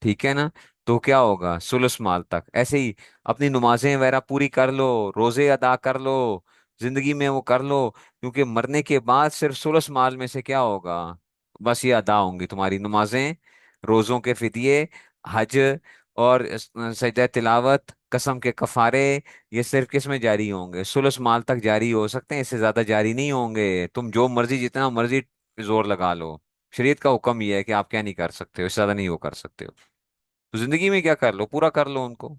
ठीक है ना, तो क्या होगा? सुलस माल तक। ऐसे ही अपनी नमाजें वगैरह पूरी कर लो, रोजे अदा कर लो, जिंदगी में वो कर लो, क्योंकि मरने के बाद सिर्फ 16 माल में से क्या होगा, बस ये अदा होंगी तुम्हारी नमाजें, रोजों के फिदिये, हज, और सजदा तिलावत, कसम के कफारे। ये सिर्फ किस में जारी होंगे? 16 माल तक जारी हो सकते हैं, इससे ज्यादा जारी नहीं होंगे। तुम जो मर्जी जितना मर्जी जोर लगा लो, शरीयत का हुक्म ये है कि आप क्या नहीं कर सकते हो, इससे ज्यादा नहीं वो कर सकते हो। तो जिंदगी में क्या कर लो, पूरा कर लो उनको।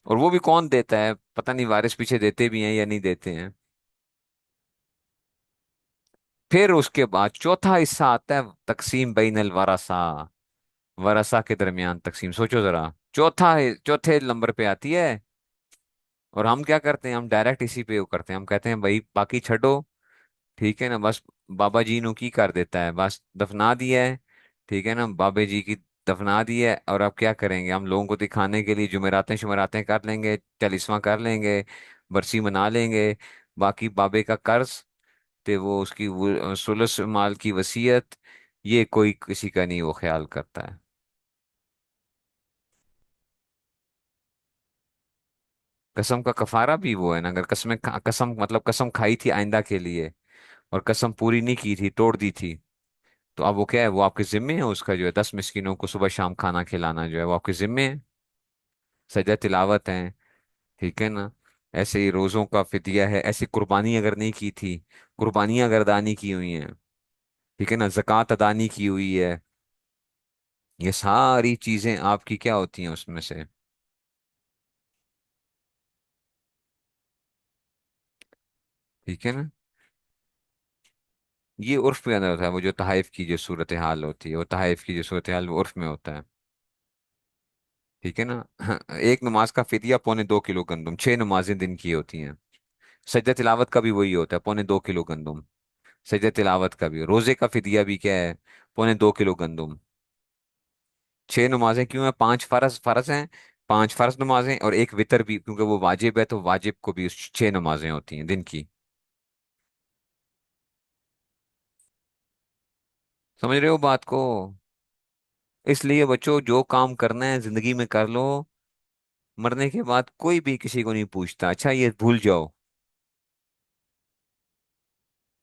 और वो भी कौन देता है, पता नहीं, वारिस पीछे देते भी हैं या नहीं देते हैं। फिर उसके बाद चौथा हिस्सा आता है, तकसीम बैनल वरसा, वरसा के दरमियान तकसीम। सोचो जरा, चौथे नंबर पे आती है। और हम क्या करते हैं, हम डायरेक्ट इसी पे वो करते हैं, हम कहते हैं भाई बाकी छो, ठीक है ना, बस बाबा जी नु की कर देता है, बस दफना दिया है, ठीक है ना, बाबे जी की दफना दी है। और अब क्या करेंगे, हम लोगों को दिखाने के लिए जुमेरातें शुमेरातें कर लेंगे, चालीसवां कर लेंगे, बरसी मना लेंगे। बाकी बाबे का कर्ज, ते वो उसकी वो सुलस माल की वसीयत, ये कोई किसी का नहीं वो ख्याल करता है। कसम का कफारा भी वो है ना, अगर कसम मतलब कसम खाई थी आइंदा के लिए, और कसम पूरी नहीं की थी, तोड़ दी थी, तो अब वो क्या है, वो आपके जिम्मे है, उसका जो है 10 मिस्किनों को सुबह शाम खाना खिलाना जो है वो आपके जिम्मे है। सजा तिलावत है, ठीक है ना, ऐसे ही रोजों का फिदिया है, ऐसी कुर्बानी अगर नहीं की थी, कुर्बानियां अगर अदा नहीं की हुई हैं, ठीक है ना, जक़ात अदा नहीं की हुई है, ये सारी चीजें आपकी क्या होती हैं उसमें से, ठीक है ना। ये उर्फ के अंदर होता है, वो जो तहाइफ की जो सूरत हाल होती है, वो तहाइफ की जो सूरत हाल वो उर्फ में होता है, ठीक है ना। एक नमाज का फिदिया 2.25 किलो गंदम, 6 नमाजें दिन की होती हैं। सजदा तिलावत का भी वही होता है, 2.25 किलो गंदम। सजदा तिलावत का भी, रोजे का फिदिया भी क्या है, 2.25 किलो गंदम। 6 नमाजें क्यों है, 5 फर्ज फर्ज हैं, 5 फर्ज नमाजें और एक वितर भी, क्योंकि वो वाजिब है, तो वाजिब को भी 6 नमाजें होती हैं दिन की। समझ रहे हो बात को? इसलिए बच्चों, जो काम करना है जिंदगी में कर लो, मरने के बाद कोई भी किसी को नहीं पूछता। अच्छा ये भूल जाओ,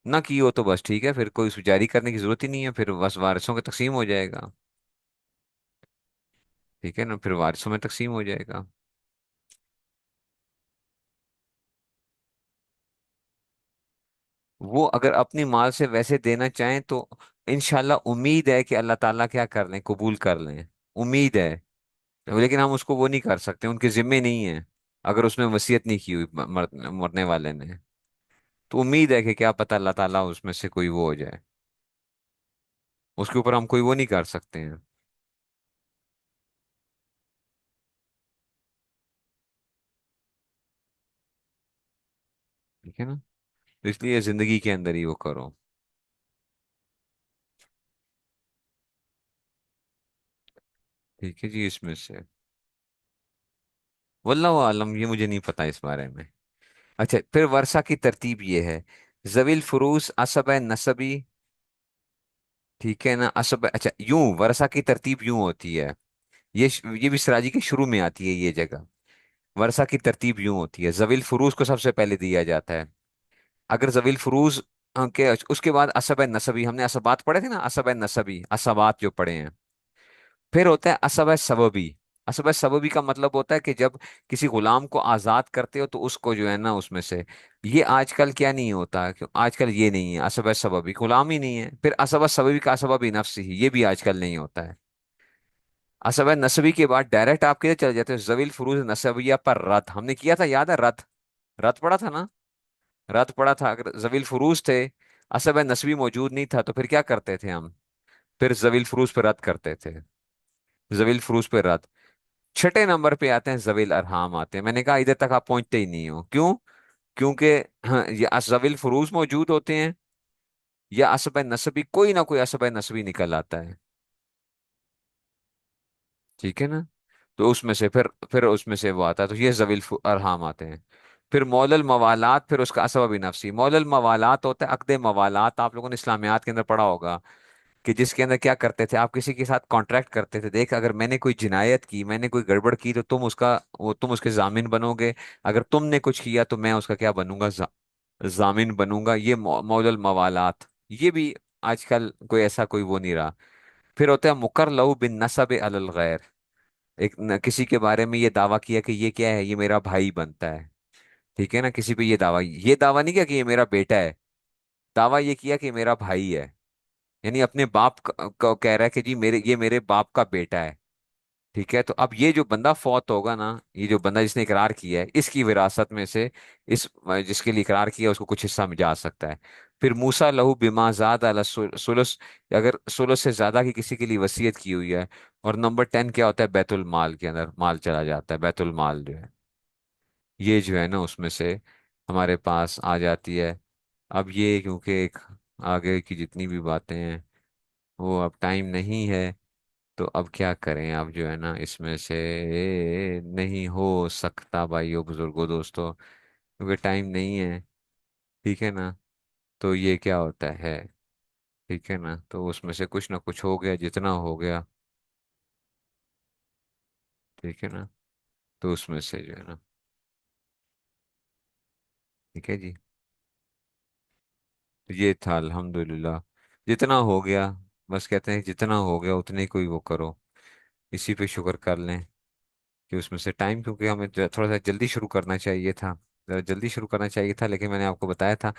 ना की हो तो बस ठीक है, फिर कोई जारी करने की जरूरत ही नहीं है, फिर बस वारिसों के तकसीम हो जाएगा, ठीक है ना, फिर वारिसों में तकसीम हो जाएगा। वो अगर अपनी माल से वैसे देना चाहें तो इंशाल्लाह उम्मीद है कि अल्लाह ताला क्या कर लें, कबूल कर लें, उम्मीद है। लेकिन हम उसको वो नहीं कर सकते, उनके जिम्मे नहीं है, अगर उसने वसीयत नहीं की हुई मरने वाले ने, तो उम्मीद है कि क्या पता अल्लाह ताला उसमें से कोई वो हो जाए, उसके ऊपर हम कोई वो नहीं कर सकते हैं, ठीक है ना। तो इसलिए जिंदगी के अंदर ही वो करो, ठीक है जी, इसमें से वल्लाहु आलम, ये मुझे नहीं पता इस बारे में। अच्छा, फिर वर्षा की तरतीब ये है, जविल फुरूस असब नसबी, ठीक है ना, असब, अच्छा यूं वर्षा की तरतीब यूं होती है, ये भी सिराजी के शुरू में आती है ये जगह। वर्षा की तरतीब यूं होती है, जविल फुरूज को सबसे पहले दिया जाता है। अगर जविल फुरूज के उसके बाद असब नसबी, हमने असबात पढ़े थे ना, असब नसबी असबात जो पढ़े हैं। फिर होता है असब सबबी। असब सबबी का मतलब होता है कि जब किसी गुलाम को आजाद करते हो तो उसको जो है ना उसमें से, ये आजकल क्या नहीं होता, क्यों आजकल ये नहीं है, असब सबबी गुलाम ही नहीं है। फिर असब सबबी का असब भी नफ्स ही, ये भी आजकल नहीं होता है। असब नसबी के बाद डायरेक्ट आप किधर चले जाते हो, जविल फुरूज नसबिया पर रद, हमने किया था, याद है रद, रद पड़ा था ना, रद पड़ा था। अगर जविल फुरूज थे, असब नसबी मौजूद नहीं था, तो फिर क्या करते थे हम, फिर जविल फुरूज पे रद करते थे, जविल फुरूज पे रद। छठे नंबर पे आते हैं जविल अरहाम आते हैं। मैंने कहा इधर तक आप पहुंचते ही नहीं हो, क्यों? क्योंकि हाँ, ये जविल फुरूज मौजूद होते हैं, या असब नसबी, कोई ना कोई असब नसबी निकल आता है, ठीक है ना। तो उसमें से फिर उसमें से वो आता है, तो ये अरहाम आते हैं। फिर मौलल मवालात, फिर उसका असबाबी नफसी। मौलल मवालात होता है अक़द मवालात, आप लोगों ने इस्लामियात के अंदर पढ़ा होगा कि जिसके अंदर क्या करते थे, आप किसी के साथ कॉन्ट्रैक्ट करते थे, देख अगर मैंने कोई जिनायत की, मैंने कोई गड़बड़ की, तो तुम उसका, वो तुम उसके जामिन बनोगे। अगर तुमने कुछ किया तो मैं उसका क्या बनूंगा, जामिन बनूंगा। ये मौलल मवालात, ये भी आजकल कोई ऐसा कोई वो नहीं रहा। फिर होता है मुकर लहू बिन नसब अलल गैर। किसी के बारे में ये दावा किया कि ये क्या है, ये मेरा भाई बनता है। ठीक है ना, किसी पे ये दावा नहीं किया कि ये मेरा बेटा है, दावा ये किया कि मेरा भाई है। यानी अपने बाप को कह रहा है कि जी ये मेरे बाप का बेटा है। ठीक है, तो अब ये जो बंदा फौत होगा ना, ये जो बंदा जिसने इकरार किया है, इसकी विरासत में से इस जिसके लिए इकरार किया उसको कुछ हिस्सा मिल जा सकता है। फिर मूसा लहू बिमा जाद अला सुलस, अगर सुलस से ज्यादा की किसी के लिए वसीयत की हुई है। और नंबर 10 क्या होता है, बैतुल माल के अंदर माल चला जाता है, बैतुल माल जो है, ये जो है ना उसमें से हमारे पास आ जाती है। अब ये क्योंकि एक आगे की जितनी भी बातें हैं वो अब टाइम नहीं है, तो अब क्या करें, अब जो है ना इसमें से नहीं हो सकता भाइयों बुजुर्गों दोस्तों, क्योंकि टाइम नहीं है। ठीक है ना, तो ये क्या होता है, ठीक है ना, तो उसमें से कुछ ना कुछ हो गया, जितना हो गया। ठीक है ना, तो उसमें से जो है ना, ठीक है जी, तो ये था अल्हम्दुलिल्लाह, जितना हो गया। बस कहते हैं जितना हो गया उतने को ही वो करो, इसी पे शुक्र कर लें कि उसमें से टाइम, क्योंकि हमें थोड़ा सा जल्दी शुरू करना चाहिए था, जरा जल्दी शुरू करना चाहिए था, लेकिन मैंने आपको बताया था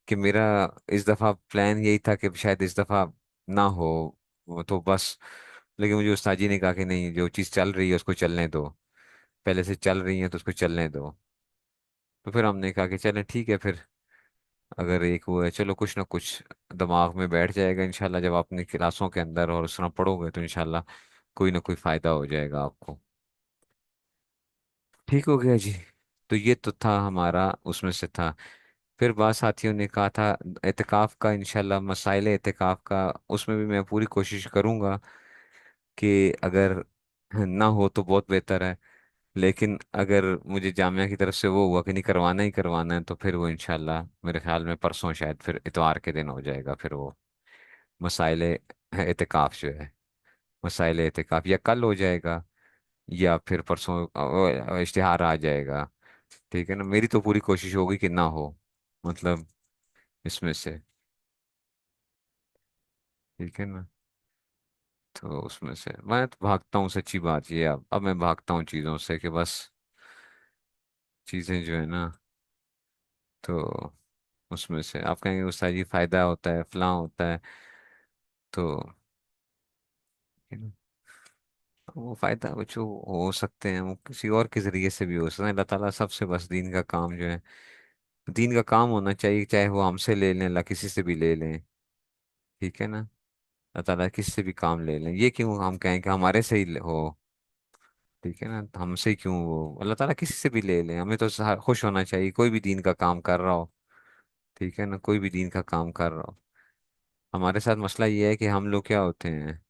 कि मेरा इस दफ़ा प्लान यही था कि शायद इस दफ़ा ना हो वो तो बस। लेकिन मुझे उस्ताद जी ने कहा कि नहीं, जो चीज़ चल रही है उसको चलने दो, पहले से चल रही है तो उसको चलने दो। तो फिर हमने कहा कि चलें ठीक है फिर, अगर एक वो है चलो कुछ ना कुछ दिमाग में बैठ जाएगा इंशाल्लाह, जब आप अपनी क्लासों के अंदर और उस तरह पढ़ोगे तो इंशाल्लाह कोई ना कोई फायदा हो जाएगा आपको। ठीक हो गया जी। तो ये तो था हमारा, उसमें से था। फिर बाद साथियों ने कहा था एतिकाफ का, इंशाल्लाह मसाइल एतिकाफ का, उसमें भी मैं पूरी कोशिश करूंगा कि अगर ना हो तो बहुत बेहतर है। लेकिन अगर मुझे जामिया की तरफ से वो हुआ कि नहीं करवाना ही करवाना है, तो फिर वो इंशाल्लाह मेरे ख्याल में परसों शायद फिर इतवार के दिन हो जाएगा, फिर वो मसाइल एतिकाफ जो है, मसाइल एतिकाफ या कल हो जाएगा या फिर परसों इश्तिहार आ जाएगा। ठीक है ना, मेरी तो पूरी कोशिश होगी कि ना हो, मतलब इसमें से। ठीक है ना, तो उसमें से मैं तो भागता हूँ, सच्ची बात ये, अब मैं भागता हूँ चीज़ों से कि बस चीज़ें जो है ना, तो उसमें से आप कहेंगे उस्ताद जी फायदा होता है, फलां होता है, तो you know, वो फायदा वो जो हो सकते हैं वो किसी और के जरिए से भी हो सकते हैं। अल्लाह ताला सबसे बस दीन का काम जो है, दीन का काम होना चाहिए, चाहे वो हमसे ले लें, अल्लाह किसी से भी ले लें। ठीक है ना, अल्लाह ताला किसी से भी काम ले लें, ये क्यों हम कहें कि हमारे से ही हो। ठीक है ना, तो हमसे क्यों, वो अल्लाह ताला किसी से भी ले लें, हमें तो खुश होना चाहिए कोई भी दीन का काम कर रहा हो। ठीक है ना, कोई भी दीन का काम कर रहा हो। हमारे साथ मसला ये है कि हम लोग क्या होते हैं,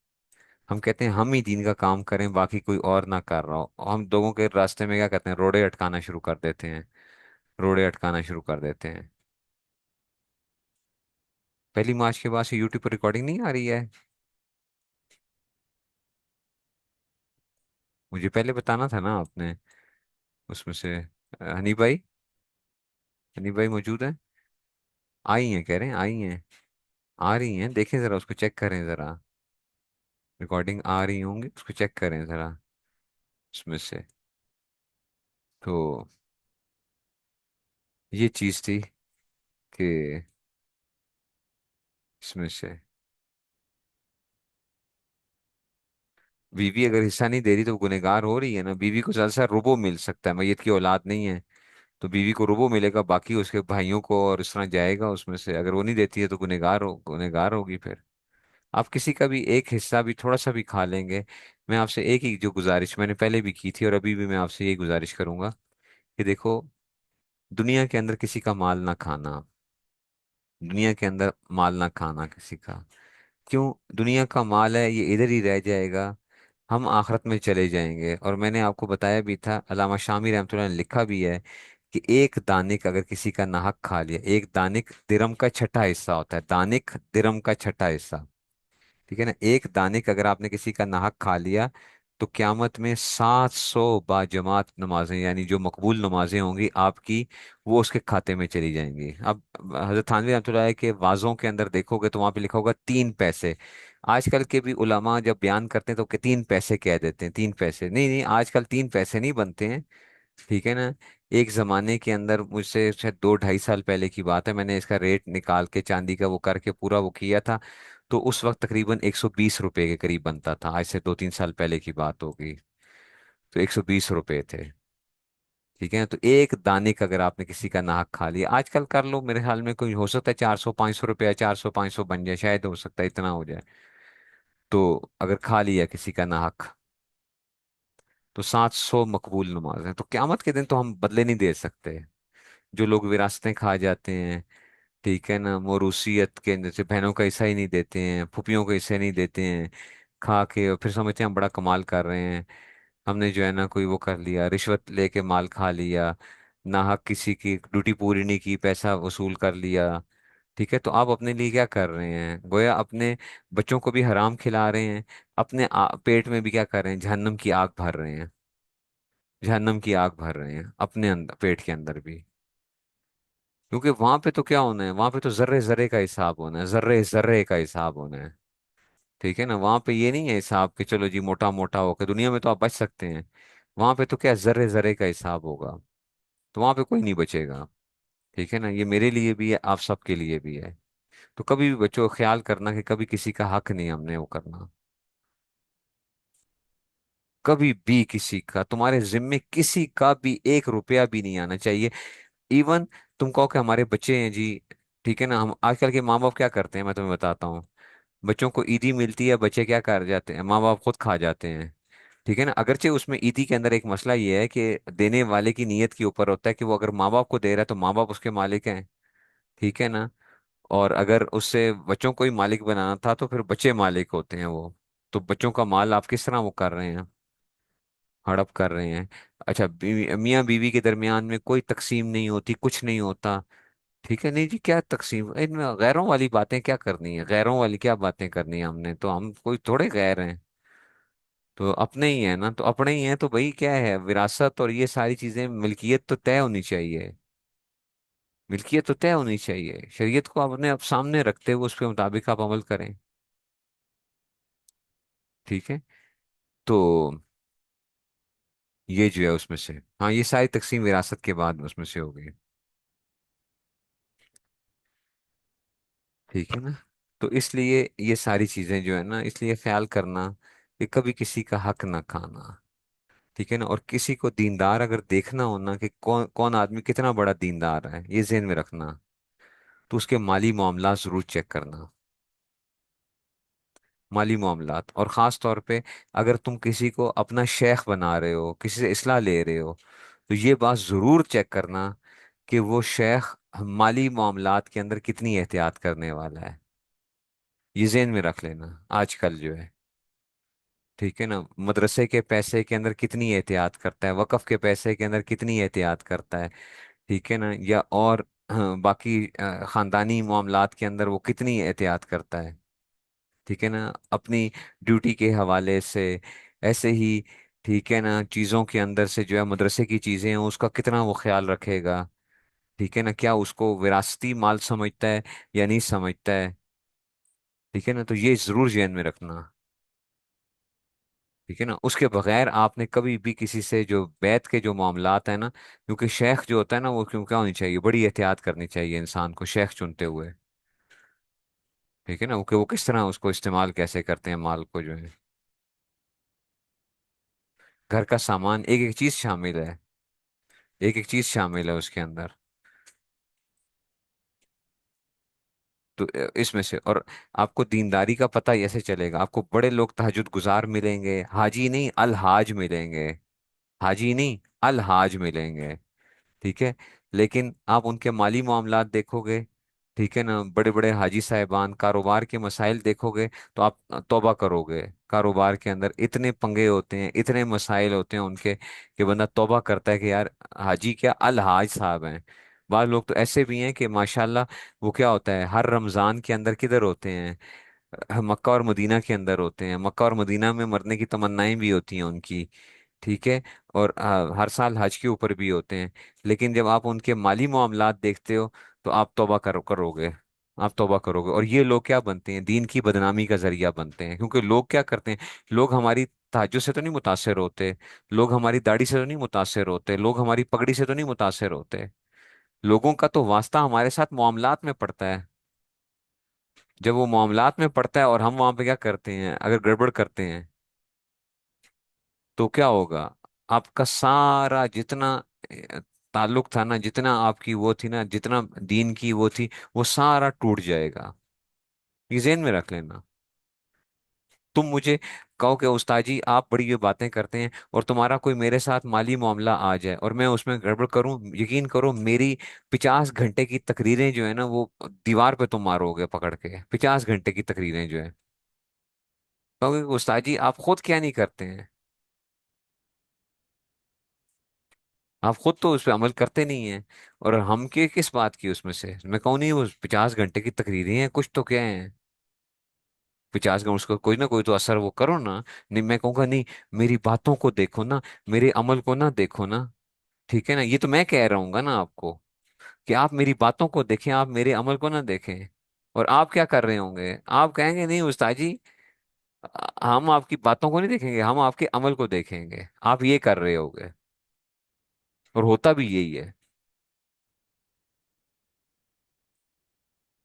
हम कहते हैं हम ही दीन का काम करें, बाकी कोई और ना कर रहा हो, और हम लोगों के रास्ते में क्या करते हैं, रोड़े अटकाना शुरू कर देते हैं, रोड़े अटकाना शुरू कर देते हैं। पहली मार्च के बाद से यूट्यूब पर रिकॉर्डिंग नहीं आ रही है, मुझे पहले बताना था ना आपने। उसमें से हनी भाई मौजूद है, आई हैं कह रहे हैं, आई हैं, आ रही हैं, देखें जरा उसको चेक करें जरा, रिकॉर्डिंग आ रही होंगी उसको चेक करें जरा उसमें से। तो ये चीज थी कि इसमें से बीवी अगर हिस्सा नहीं दे रही तो गुनहगार हो रही है ना, बीवी को ज्यादा से ज्यादा रुबो मिल सकता है, मैयत की औलाद नहीं है, तो बीवी को रुबो मिलेगा, बाकी उसके भाइयों को और इस तरह जाएगा उसमें से, अगर वो नहीं देती है तो गुनहगार होगी फिर। आप किसी का भी एक हिस्सा भी थोड़ा सा भी खा लेंगे। मैं आपसे एक ही जो गुजारिश मैंने पहले भी की थी और अभी भी मैं आपसे यही गुजारिश करूंगा कि देखो, दुनिया के अंदर किसी का माल ना खाना, दुनिया के अंदर माल ना खाना किसी का। क्यों, दुनिया का माल है ये इधर ही रह जाएगा, हम आखिरत में चले जाएंगे। और मैंने आपको बताया भी था, अल्लामा शामी रहमतुल्लाह ने लिखा भी है कि एक दानिक अगर किसी का नाहक खा लिया, एक दानिक दिरहम का छठा हिस्सा होता है, दानिक दिरहम का छठा हिस्सा। ठीक है ना, एक दाने का अगर आपने किसी का नाहक खा लिया, तो क्यामत में 700 बाजमात नमाजें, यानी जो मकबूल नमाजें होंगी आपकी, वो उसके खाते में चली जाएंगी। अब हजरत थानवी रहमतुल्लाह अलैह के वाजों के अंदर देखोगे तो वहां पे लिखा होगा 3 पैसे। आजकल के भी उलमा जब बयान करते हैं तो 3 पैसे कह देते हैं, 3 पैसे नहीं, नहीं, आजकल 3 पैसे नहीं बनते हैं। ठीक है ना। एक जमाने के अंदर, मुझसे शायद 2 ढाई साल पहले की बात है, मैंने इसका रेट निकाल के चांदी का वो करके पूरा वो किया था। तो उस वक्त तकरीबन 120 रुपए के करीब बनता था, आज से 2 3 साल पहले की बात होगी। तो 120 रुपए थे। ठीक है, तो एक दाने का अगर आपने किसी का नाहक खा लिया, आजकल कर लो, मेरे ख्याल में कोई हो सकता है 400 500 रुपया, 400 500 बन जाए, शायद हो सकता है इतना हो जाए। तो अगर खा लिया किसी का नाहक, तो 700 मकबूल नमाज है। तो क्यामत के दिन तो हम बदले नहीं दे सकते। जो लोग विरासतें खा जाते हैं, ठीक है ना, मोरूसियत के, जैसे बहनों का हिस्सा ही नहीं देते हैं, फुफियों का हिस्सा नहीं देते हैं, खा के और फिर समझते हैं हम बड़ा कमाल कर रहे हैं। हमने जो है ना कोई वो कर लिया, रिश्वत लेके माल खा लिया, नाहक किसी की ड्यूटी पूरी नहीं की, पैसा वसूल कर लिया। ठीक है, तो आप अपने लिए क्या कर रहे हैं, गोया अपने बच्चों को भी हराम खिला रहे हैं, अपने पेट में भी क्या कर रहे हैं, जहन्नम की आग भर रहे हैं। जहन्नम की आग भर रहे हैं अपने अंदर, पेट के अंदर भी। क्योंकि वहां पे तो क्या होना है, वहां पे तो जर्रे जर्रे का हिसाब होना है, जर्रे जर्रे का हिसाब होना है। ठीक है ना, वहां पे ये नहीं है हिसाब कि चलो जी मोटा मोटा होकर, दुनिया में तो आप बच सकते हैं। वहां पे तो क्या जर्रे जर्रे का हिसाब होगा। तो वहां पे कोई नहीं बचेगा। ठीक है ना, ये मेरे लिए भी है, आप सबके लिए भी है। तो कभी भी बच्चों ख्याल करना कि कभी किसी का हक नहीं हमने वो करना। कभी भी किसी का, तुम्हारे जिम्मे किसी का भी 1 रुपया भी नहीं आना चाहिए। इवन तुम कहो कि हमारे बच्चे हैं जी, ठीक है ना, हम आजकल के माँ बाप क्या करते हैं मैं तुम्हें बताता हूँ। बच्चों को ईदी मिलती है, बच्चे क्या कर जाते हैं, माँ बाप खुद खा जाते हैं। ठीक है ना, अगरचे उसमें ईदी के अंदर एक मसला ये है कि देने वाले की नीयत के ऊपर होता है कि वो अगर माँ बाप को दे रहा है तो माँ बाप उसके मालिक हैं। ठीक है ना। और अगर उससे बच्चों को ही मालिक बनाना था तो फिर बच्चे मालिक होते हैं वो। तो बच्चों का माल आप किस तरह वो कर रहे हैं, हड़प कर रहे हैं। अच्छा, मियाँ बीवी के दरमियान में कोई तकसीम नहीं होती, कुछ नहीं होता। ठीक है, नहीं जी, क्या तकसीम, इनमें गैरों वाली बातें क्या करनी है, गैरों वाली क्या बातें करनी है हमने, तो हम कोई थोड़े गैर हैं। तो अपने ही है ना, तो अपने ही हैं, तो भाई क्या है, विरासत और ये सारी चीजें, मिल्कियत तो तय होनी चाहिए। मिल्कियत तो तय होनी चाहिए, शरीयत को अपने आप सामने रखते हुए उसके मुताबिक आप अमल करें। ठीक है। तो ये जो है उसमें से, हाँ, ये सारी तकसीम विरासत के बाद उसमें से हो गई। ठीक है ना। तो इसलिए ये सारी चीजें जो है ना, इसलिए ख्याल करना कि कभी किसी का हक ना खाना। ठीक है ना, और किसी को दीनदार अगर देखना हो ना, कि कौन कौन आदमी कितना बड़ा दीनदार है, ये ज़हन में रखना। तो उसके माली मामला जरूर चेक करना। माली मामलात, और ख़ास तौर पे अगर तुम किसी को अपना शेख बना रहे हो, किसी से इस्लाह ले रहे हो, तो ये बात ज़रूर चेक करना कि वो शेख माली मामलात के अंदर कितनी एहतियात करने वाला है। ये ज़हन में रख लेना आजकल जो है। ठीक है ना, मदरसे के पैसे के अंदर कितनी एहतियात करता है, वक़्फ़ के पैसे के अंदर कितनी एहतियात करता है। ठीक है ना, या और हाँ, बाकी ख़ानदानी मामलात के अंदर वो कितनी एहतियात करता है। ठीक है ना, अपनी ड्यूटी के हवाले से, ऐसे ही। ठीक है ना, चीज़ों के अंदर से जो है मदरसे की चीज़ें हैं उसका कितना वो ख्याल रखेगा। ठीक है ना, क्या उसको विरासती माल समझता है या नहीं समझता है। ठीक है ना, तो ये ज़रूर ध्यान में रखना। ठीक है ना, उसके बगैर आपने कभी भी किसी से जो बैत के जो मामलात है ना, क्योंकि शेख जो होता है ना, वो क्यों क्या होनी चाहिए, बड़ी एहतियात करनी चाहिए इंसान को शेख चुनते हुए। ठीक है ना, वो किस तरह उसको इस्तेमाल कैसे करते हैं माल को जो है। घर का सामान, एक एक चीज शामिल है, एक एक चीज शामिल है उसके अंदर। तो इसमें से, और आपको दीनदारी का पता ऐसे चलेगा, आपको बड़े लोग तहज्जुद गुजार मिलेंगे, हाजी नहीं अलहाज मिलेंगे। हाजी नहीं, अलहाज मिलेंगे। ठीक है। लेकिन आप उनके माली मामलात देखोगे, ठीक है ना, बड़े बड़े हाजी साहिबान कारोबार के मसाइल देखोगे, तो आप तौबा करोगे। कारोबार के अंदर इतने पंगे होते हैं, इतने मसाइल होते हैं उनके, कि बंदा तौबा करता है कि यार, हाजी क्या, अलहाज साहब हैं। बाद लोग तो ऐसे भी हैं कि माशाल्लाह, वो क्या होता है, हर रमजान के अंदर किधर होते हैं, मक्का और मदीना के अंदर होते हैं। मक्का और मदीना में मरने की तमन्नाएं भी होती हैं उनकी, ठीक है। और हर साल हज के ऊपर भी होते हैं। लेकिन जब आप उनके माली मामलात देखते हो तो आप तौबा करोगे। आप तौबा करोगे। और ये लोग क्या बनते हैं, दीन की बदनामी का जरिया बनते हैं। क्योंकि लोग क्या करते हैं, लोग हमारी तहज्जुद से तो नहीं मुतासिर होते, लोग हमारी दाढ़ी से तो नहीं मुतासिर होते, लोग हमारी पगड़ी से तो नहीं मुतासिर होते। लोगों का तो वास्ता हमारे साथ मामलात में पड़ता है। जब वो मामलात में पड़ता है और हम वहां पे क्या करते हैं, अगर गड़बड़ करते हैं तो क्या होगा, आपका सारा जितना ताल्लुक था ना, जितना आपकी वो थी ना, जितना दीन की वो थी, वो सारा टूट जाएगा। ये ज़हन में रख लेना। तुम मुझे कहो कि उस्ताद जी आप बड़ी ये बातें करते हैं, और तुम्हारा कोई मेरे साथ माली मामला आ जाए और मैं उसमें गड़बड़ करूं, यकीन करो मेरी 50 घंटे की तकरीरें जो है ना, वो दीवार पे तुम मारोगे पकड़ के। 50 घंटे की तकरीरें जो है, कहोगे कि उस्ताद जी आप खुद क्या नहीं करते हैं, आप खुद तो उस पर अमल करते नहीं हैं। और हम के किस बात की उसमें से, मैं कहूँ नहीं वो 50 घंटे की तकरीरें हैं, कुछ तो क्या है। 50 घंटे उसको कोई ना कोई तो असर वो करो ना। नहीं मैं कहूँगा नहीं, मेरी बातों को देखो ना, मेरे अमल को ना देखो ना। ठीक है ना, ये तो मैं कह रहा हूँ ना आपको, कि आप मेरी बातों को देखें, आप मेरे अमल को ना देखें। और आप क्या कर रहे होंगे, आप कहेंगे नहीं उस्ताद जी, हम आपकी बातों को नहीं देखेंगे, हम आपके अमल को देखेंगे। आप ये कर रहे होगे, और होता भी यही है।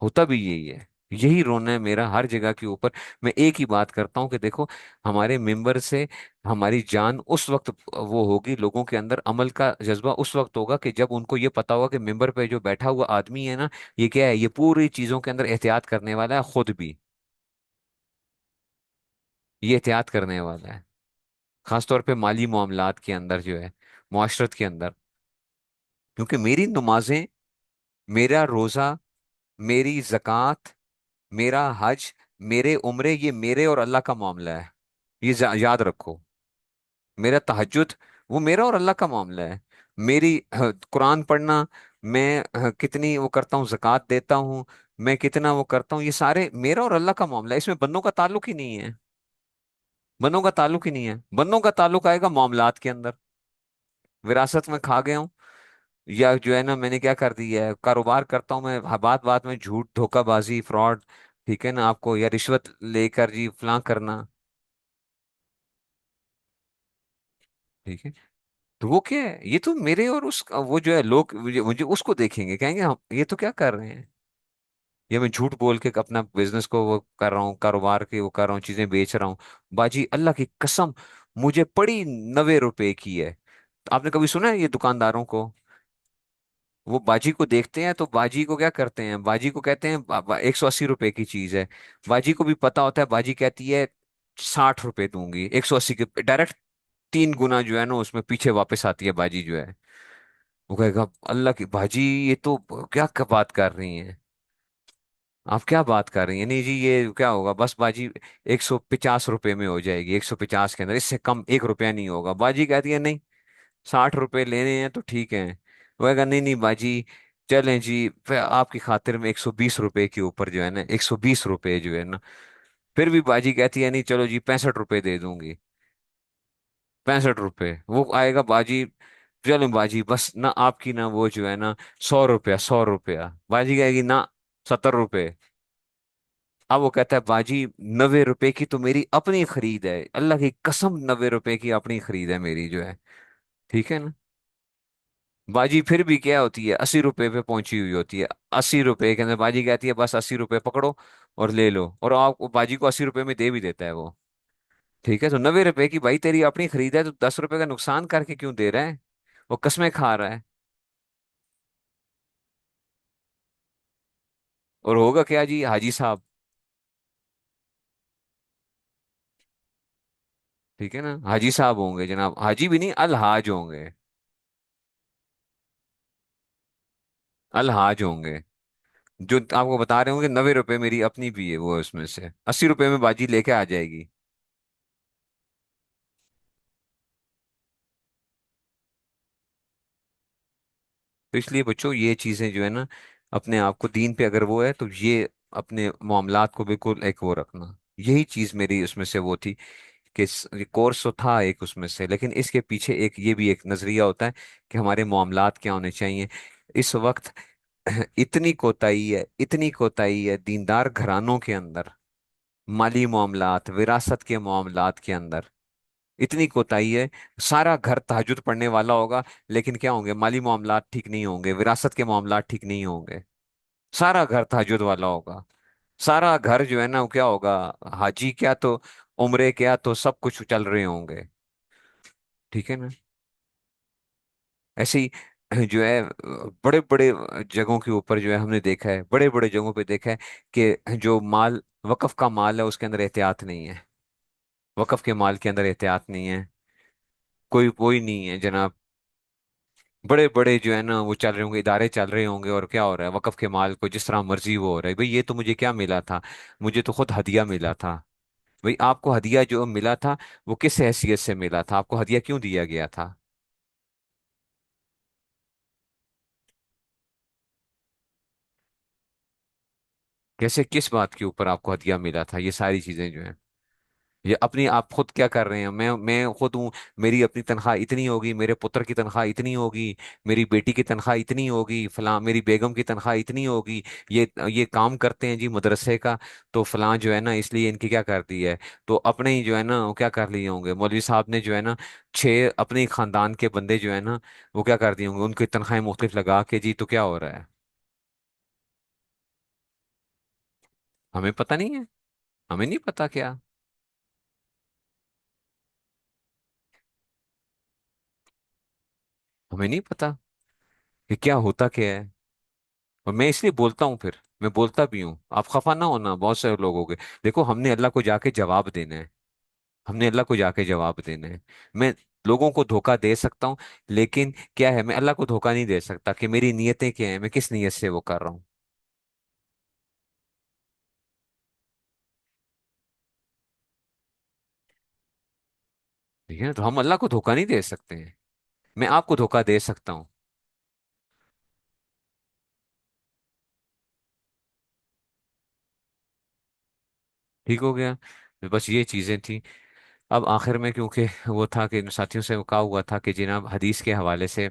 होता भी यही है। यही रोना है मेरा हर जगह के ऊपर। मैं एक ही बात करता हूँ कि देखो, हमारे मेंबर से हमारी जान उस वक्त वो होगी, लोगों के अंदर अमल का जज्बा उस वक्त होगा कि जब उनको ये पता होगा कि मेंबर पे जो बैठा हुआ आदमी है ना, ये क्या है, ये पूरी चीजों के अंदर एहतियात करने वाला है, खुद भी ये एहतियात करने वाला है। खासतौर पे माली मामलात के अंदर जो है, मुआशरत के अंदर। क्योंकि मेरी नमाजें, मेरा रोजा, मेरी जक़ात, मेरा हज, मेरे उम्रे, ये मेरे और अल्लाह का मामला है। ये याद रखो। मेरा तहज्जुद वो मेरा और अल्लाह का मामला है। मेरी कुरान पढ़ना, मैं कितनी वो करता हूँ, ज़कात देता हूँ, मैं कितना वो करता हूँ, ये सारे मेरा और अल्लाह का मामला है। इसमें बंदों का ताल्लुक ही नहीं है। बंदों का ताल्लुक ही नहीं है। बंदों का ताल्लुक आएगा मामलात के अंदर। विरासत में खा गया हूँ, या जो है ना मैंने क्या कर दिया है, कारोबार करता हूँ मैं, बात बात में झूठ, धोखाबाजी, फ्रॉड, ठीक है ना, आपको या रिश्वत लेकर जी फलां करना, ठीक है। तो वो क्या है, ये तो मेरे और उस वो जो है, लोग मुझे मुझे उसको देखेंगे, कहेंगे हम ये तो क्या कर रहे हैं। या मैं झूठ बोल के अपना बिजनेस को वो कर रहा हूँ, कारोबार के वो कर रहा हूँ, चीजें बेच रहा हूँ। बाजी अल्लाह की कसम, मुझे पड़ी 90 रुपए की है। तो आपने कभी सुना है ये दुकानदारों को, वो बाजी को देखते हैं तो बाजी को क्या करते हैं, बाजी को कहते हैं 180 रुपए की चीज है। बाजी को भी पता होता है, बाजी कहती है 60 रुपए दूंगी, 180 के डायरेक्ट 3 गुना जो है ना उसमें पीछे वापस आती है बाजी जो है। वो कहेगा अल्लाह की भाजी, ये तो क्या बात कर रही हैं, आप क्या बात कर रही हैं, नहीं जी ये क्या होगा, बस बाजी 150 रुपए में हो जाएगी, 150 के अंदर, इससे कम 1 रुपया नहीं होगा। बाजी कहती है नहीं, 60 रुपए लेने हैं तो ठीक है। वो कहेगा नहीं नहीं बाजी, चलें जी, फिर आपकी खातिर में 120 रुपए के ऊपर जो है ना, 120 रुपए जो है ना, फिर भी बाजी कहती है नहीं चलो जी 65 रुपए दे दूंगी। 65 रुपए वो आएगा बाजी, चलो बाजी बस ना आपकी ना वो जो है ना, 100 रुपया, 100 रुपया, बाजी कहेगी ना, 70 रुपए। अब वो कहता है बाजी 90 रुपए की तो मेरी अपनी खरीद है, अल्लाह की कसम 90 रुपए की अपनी खरीद है मेरी जो है, ठीक है ना। बाजी फिर भी क्या होती है, 80 रुपए पे पहुंची हुई होती है। 80 रुपए के अंदर बाजी कहती है बस 80 रुपए पकड़ो और ले लो, और आप बाजी को 80 रुपए में दे भी देता है वो। ठीक है, तो 90 रुपए की भाई तेरी अपनी खरीद है, तो 10 रुपए का नुकसान करके क्यों दे रहा है, वो कस्में खा रहा है। और होगा क्या जी हाजी साहब, ठीक है ना, हाजी साहब होंगे जनाब, हाजी भी नहीं अलहाज होंगे। अलहाज होंगे, जो आपको बता रहे होंगे 90 रुपए मेरी अपनी भी है, वो उसमें से 80 रुपए में बाजी लेके आ जाएगी। तो इसलिए बच्चों ये चीजें जो है ना, अपने आप को दین पे अगर वो है तो ये अपने मामलात को बिल्कुल एक वो रखना। यही चीज मेरी उसमें से वो थी कि ये कोर्स तो था एक उसमें से, लेकिन इसके पीछे एक ये भी एक नजरिया होता है कि हमारे मामलात क्या होने चाहिए इस वक्त। इतनी कोताही है, इतनी कोताही है दीनदार घरानों के अंदर, माली मामलात, विरासत के मामलात के अंदर इतनी कोताही है। सारा घर तहज्जुद पढ़ने वाला होगा, लेकिन क्या होंगे, माली मामलात ठीक नहीं होंगे, विरासत के मामलात ठीक नहीं होंगे। सारा घर तहज्जुद वाला होगा, सारा घर जो है ना वो क्या होगा, हाजी क्या तो उम्रे क्या तो सब कुछ चल रहे होंगे। ठीक है ना। ऐसे ही जो है बड़े बड़े जगहों के ऊपर जो है हमने देखा है, बड़े बड़े जगहों पे देखा है कि जो माल वकफ का माल है उसके अंदर एहतियात नहीं है। वकफ के माल के अंदर एहतियात नहीं है, कोई कोई नहीं है जनाब। बड़े बड़े जो है ना वो चल रहे होंगे, इदारे चल रहे होंगे, और क्या हो रहा है, वकफ के माल को जिस तरह मर्जी वो हो रहा है। भाई ये तो मुझे क्या मिला था, मुझे तो खुद हदिया मिला था। भाई आपको हदिया जो मिला था वो किस हैसियत से मिला था, आपको हदिया क्यों दिया गया था? कैसे, किस बात के ऊपर आपको हदिया मिला था, ये सारी चीजें जो है, ये अपनी आप खुद क्या कर रहे हैं, मैं खुद हूँ, मेरी अपनी तनख्वाह इतनी होगी, मेरे पुत्र की तनख्वाह इतनी होगी, मेरी बेटी की तनख्वाह इतनी होगी, फलां मेरी बेगम की तनख्वाह इतनी होगी, ये काम करते हैं जी मदरसे का, तो फलां जो है ना इसलिए इनकी क्या कर दी है। तो अपने ही जो है ना वो क्या कर लिए होंगे, मौलवी साहब ने जो है ना 6 अपने ही खानदान के बंदे जो है ना वो क्या कर दिए होंगे, उनकी तनख्वाहें मुख्तलिफ लगा के जी, तो क्या हो रहा है। हमें पता नहीं है, हमें नहीं पता क्या, हमें नहीं पता कि क्या होता क्या है। और मैं इसलिए बोलता हूँ, फिर मैं बोलता भी हूँ, आप खफा ना होना बहुत सारे लोग हो गए। देखो हमने अल्लाह को जाके जवाब देना है, हमने अल्लाह को जाके जवाब देना है। मैं लोगों को धोखा दे सकता हूँ, लेकिन क्या है, मैं अल्लाह को धोखा नहीं दे सकता कि मेरी नीयतें क्या है, मैं किस नीयत से वो कर रहा हूँ। ठीक है ना, तो हम अल्लाह को धोखा नहीं दे सकते हैं, मैं आपको धोखा दे सकता हूँ। ठीक हो गया। तो बस ये चीजें थी। अब आखिर में क्योंकि वो था कि इन साथियों से वो कहा हुआ था कि जनाब हदीस के हवाले से,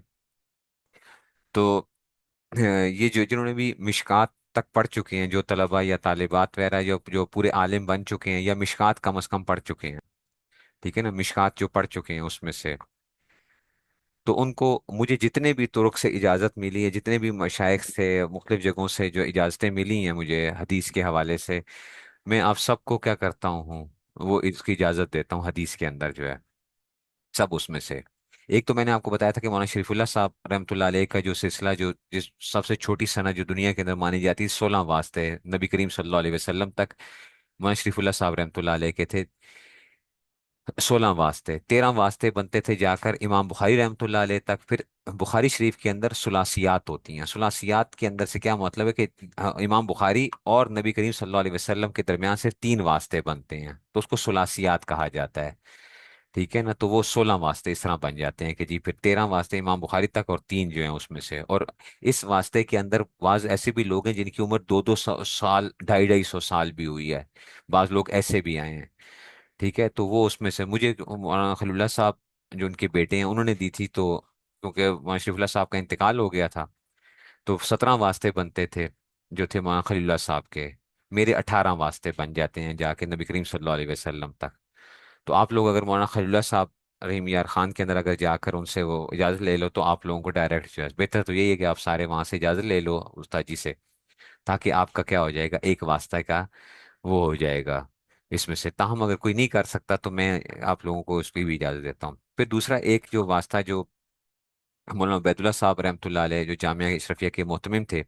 तो ये जो जिन्होंने भी मिशकात तक पढ़ चुके हैं, जो तलबा या तालिबात वगैरह जो जो पूरे आलिम बन चुके हैं, या मिशकात कम अज कम पढ़ चुके हैं, ठीक है ना, मिशकात जो पढ़ चुके हैं उसमें से, तो उनको, मुझे जितने भी तुरुक से इजाज़त मिली है, जितने भी मशाइख से मुख्तलिफ जगहों से जो इजाज़तें मिली हैं मुझे हदीस के हवाले से, मैं आप सबको क्या करता हूँ, वो इसकी इजाज़त देता हूँ हदीस के अंदर जो है, सब उसमें से। एक तो मैंने आपको बताया था कि मौलाना शरीफुल्लाह साहब रहमतुल्लाह अलैह का जो सिलसिला, जो जिस सबसे छोटी सनद जो दुनिया के अंदर मानी जाती है, 16 वास्ते नबी करीम सल्लल्लाहु अलैहि वसल्लम तक, मौलाना शरीफुल्लाह साहब रहमतुल्लाह अलैह के थे 16 वास्ते। 13 वास्ते बनते थे जाकर इमाम बुखारी रहमतुल्लाह अलैह तक। फिर बुखारी शरीफ के अंदर सुलासियात होती हैं। सुलासियात के अंदर से क्या मतलब है कि इमाम बुखारी और नबी करीम सल्लल्लाहु अलैहि वसल्लम के दरमियान से 3 वास्ते बनते हैं, तो उसको सुलासियात कहा जाता है। ठीक है ना, तो वो 16 वास्ते इस तरह बन जाते हैं कि जी फिर 13 वास्ते इमाम बुखारी तक, और 3 जो हैं उसमें से। और इस वास्ते के अंदर बाज ऐसे भी लोग हैं जिनकी उम्र 2-2 साल, 250-250 साल भी हुई है। बाज लोग ऐसे भी आए हैं। ठीक है, तो वो उसमें से मुझे मौलाना खलीलुल्लाह साहब जो उनके बेटे हैं उन्होंने दी थी, तो क्योंकि मौलाना शरीफुल्लाह साहब का इंतकाल हो गया था, तो 17 वास्ते बनते थे जो थे मौलाना खलीलुल्लाह साहब के। मेरे 18 वास्ते बन जाते हैं जाके नबी करीम सल्लल्लाहु अलैहि वसल्लम तक। तो आप लोग अगर मौलाना खलीलुल्लाह साहब रहीम यार खान के अंदर अगर जाकर उनसे वो इजाज़त ले लो, तो आप लोगों को डायरेक्ट जो है, बेहतर तो यही है कि आप सारे वहां से इजाज़त ले लो उस्ताद जी से, ताकि आपका क्या हो जाएगा, एक वास्ता का वो हो जाएगा इसमें से। ताहम अगर कोई नहीं कर सकता तो मैं आप लोगों को उसकी भी इजाज़त देता हूँ। फिर दूसरा एक जो वास्ता जो मौलाना उबैदुल्लाह साहब रहमतुल्लाह अलैह जो जामिया इशरफिया के मोहतमिम थे,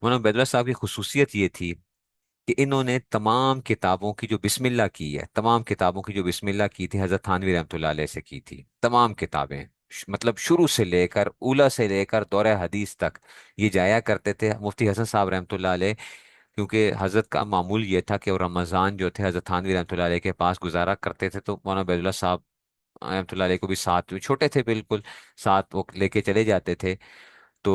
मौलाना उबैदुल्लाह साहब की खुसूसियत ये थी कि इन्होंने तमाम किताबों की जो बिस्मिल्लाह की है, तमाम किताबों की जो बिस्मिल्लाह की थी, हजरत थानवी रहमतुल्लाह अलैह से की थी। तमाम किताबें, मतलब शुरू से लेकर उला से लेकर दौरे हदीस तक ये जाया करते थे मुफ्ती हसन साहब रहमतुल्लाह अलैह। क्योंकि हजरत का मामूल ये था कि वो रमज़ान जो थे हजरत थानवी रहमतुल्लाह अलैह के पास गुजारा करते थे, तो मौलाना उबैदुल्लाह साहब रहमतुल्लाह अलैह को भी साथ, छोटे थे बिल्कुल, साथ वो लेके चले जाते थे। تو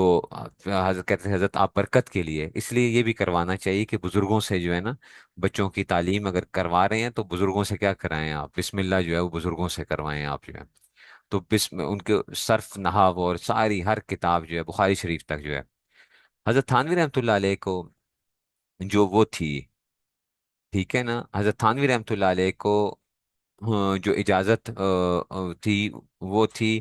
حضرت کہتے ہیں حضرت آپ برکت کے لیے، اس لیے یہ بھی کروانا چاہیے کہ بزرگوں سے جو ہے نا، بچوں کی تعلیم اگر کروا رہے ہیں تو بزرگوں سے کیا کرائیں آپ، بسم اللہ جو ہے وہ بزرگوں سے کروائیں آپ جو ہے. تو بسم ان کے صرف نحو اور ساری ہر کتاب جو ہے بخاری شریف تک جو ہے. حضرت تھانوی رحمۃ اللہ علیہ کو جو وہ تھی، ٹھیک ہے نا، حضرت تھانوی رحمۃ اللہ علیہ کو جو اجازت تھی، وہ تھی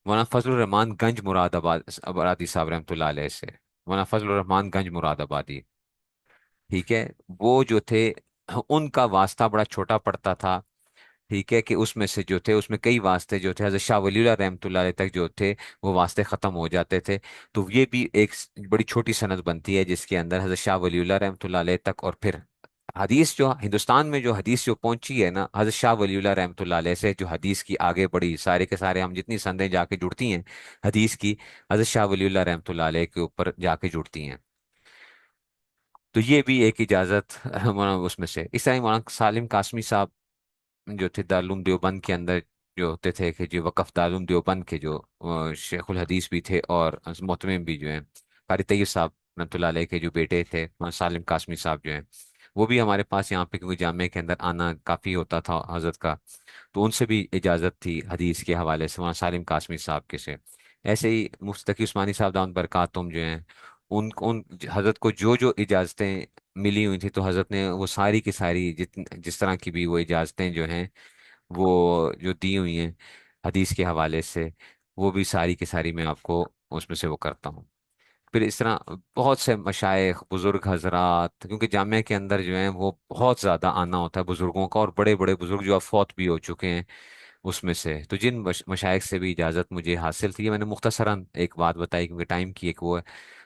مولانا فضل الرحمان گنج مراد آباد آبادی صاحب رحمۃ اللہ علیہ سے. مولانا فضل الرحمان گنج مراد آبادی، ٹھیک ہے. وہ جو تھے ان کا واسطہ بڑا چھوٹا پڑتا تھا، ٹھیک ہے، کہ اس میں سے جو تھے اس میں کئی واسطے جو تھے حضرت شاہ ولی اللہ رحمۃ اللہ علیہ تک جو تھے وہ واسطے ختم ہو جاتے تھے. تو یہ بھی ایک بڑی چھوٹی سند بنتی ہے جس کے اندر حضرت شاہ ولی اللہ رحمۃ اللہ علیہ تک، اور پھر حدیث جو ہندوستان میں جو حدیث جو پہنچی ہے نا حضرت شاہ ولی اللہ رحمۃ اللہ علیہ سے، جو حدیث کی آگے بڑی سارے کے سارے ہم جتنی سندیں جا کے جڑتی ہیں حدیث کی، حضرت شاہ ولی اللہ رحمۃ اللہ علیہ کے اوپر جا کے جڑتی ہیں. تو یہ بھی ایک اجازت مولانا اس میں سے. اس طرح ہی مولانا سالم قاسمی صاحب جو تھے دارالعلوم دیوبند کے اندر جو ہوتے تھے، کہ جو وقف دارالعلوم دیوبند کے جو شیخ الحدیث بھی تھے اور محتمم بھی جو ہیں، قاری طیب صاحب رحمۃ اللہ علیہ کے جو بیٹے تھے مولانا سالم قاسمی صاحب جو ہیں، وہ بھی ہمارے پاس یہاں پہ کیونکہ جامعہ کے اندر آنا کافی ہوتا تھا حضرت کا، تو ان سے بھی اجازت تھی حدیث کے حوالے سے مولانا سالم قاسمی صاحب کے سے. ایسے ہی مفتی تقی عثمانی صاحب دامت برکاتہم جو ہیں، ان حضرت کو جو جو اجازتیں ملی ہوئی تھی تو حضرت نے وہ ساری کی ساری جس طرح کی بھی وہ اجازتیں جو ہیں وہ جو دی ہوئی ہیں حدیث کے حوالے سے، وہ بھی ساری کی ساری میں آپ کو اس میں سے وہ کرتا ہوں. پھر اس طرح بہت سے مشائخ بزرگ حضرات، کیونکہ جامعہ کے اندر جو ہیں وہ بہت زیادہ آنا ہوتا ہے بزرگوں کا، اور بڑے بڑے بزرگ جو اب فوت بھی ہو چکے ہیں اس میں سے، تو جن مشائخ سے بھی اجازت مجھے حاصل تھی، یہ میں نے مختصراً ایک بات بتائی کیونکہ ٹائم کی ایک وہ ہے،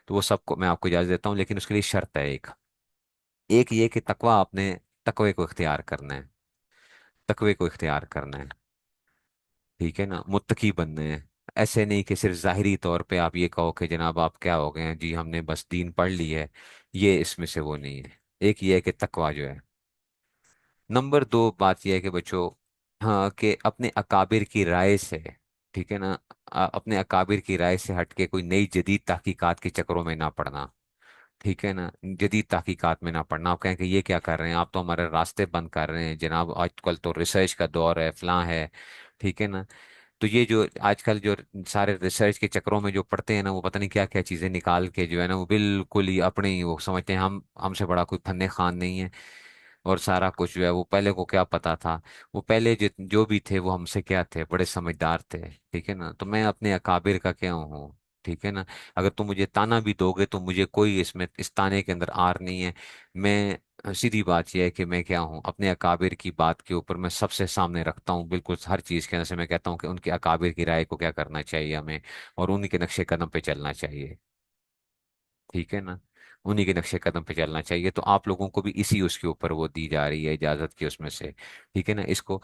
تو وہ سب کو میں آپ کو اجازت دیتا ہوں، لیکن اس کے لیے شرط ہے ایک. ایک یہ کہ تقوی آپ نے تقوی کو اختیار کرنا ہے، تقوی کو اختیار کرنا ہے، ٹھیک ہے نا، متقی بننے ہیں. ایسے نہیں کہ صرف ظاہری طور پہ آپ یہ کہو کہ جناب آپ کیا ہو گئے ہیں جی ہم نے بس دین پڑھ لی ہے، یہ اس میں سے وہ نہیں ہے. ایک یہ ہے کہ تقوی جو ہے. نمبر دو بات یہ ہے کہ بچوں، ہاں، کہ اپنے اکابر کی رائے سے، ٹھیک ہے نا، اپنے اکابر کی رائے سے ہٹ کے کوئی نئی جدید تحقیقات کے چکروں میں نہ پڑنا، ٹھیک ہے نا. جدید تحقیقات میں نہ پڑنا، آپ کہیں کہ یہ کیا کر رہے ہیں، آپ تو ہمارے راستے بند کر رہے ہیں جناب، آج کل تو ریسرچ کا دور ہے فلاں ہے، ٹھیک ہے نا. تو یہ جو آج کل جو سارے ریسرچ کے چکروں میں جو پڑھتے ہیں نا، وہ پتہ نہیں کیا کیا چیزیں نکال کے جو ہے نا وہ بالکل ہی اپنے ہی وہ سمجھتے ہیں ہم سے بڑا کوئی فن خان نہیں ہے، اور سارا کچھ جو ہے وہ پہلے کو کیا پتا تھا. وہ پہلے جو بھی تھے وہ ہم سے کیا تھے، بڑے سمجھدار تھے، ٹھیک ہے نا. تو میں اپنے اکابر کا کیا ہوں، ٹھیک ہے نا. اگر تم مجھے تانا بھی دو گے تو مجھے کوئی اس میں اس تانے کے اندر آر نہیں ہے. میں سیدھی بات یہ ہے کہ میں کیا ہوں، اپنے اکابر کی بات کے اوپر میں سب سے سامنے رکھتا ہوں بالکل ہر چیز کے اندر سے. میں کہتا ہوں کہ ان کے اکابر کی رائے کو کیا کرنا چاہیے ہمیں، اور ان کے نقشے قدم پہ چلنا چاہیے، ٹھیک ہے نا. انہی کے نقشے قدم پہ چلنا چاہیے. تو آپ لوگوں کو بھی اسی اس کے اوپر وہ دی جا رہی ہے اجازت کی اس میں سے، ٹھیک ہے نا. اس کو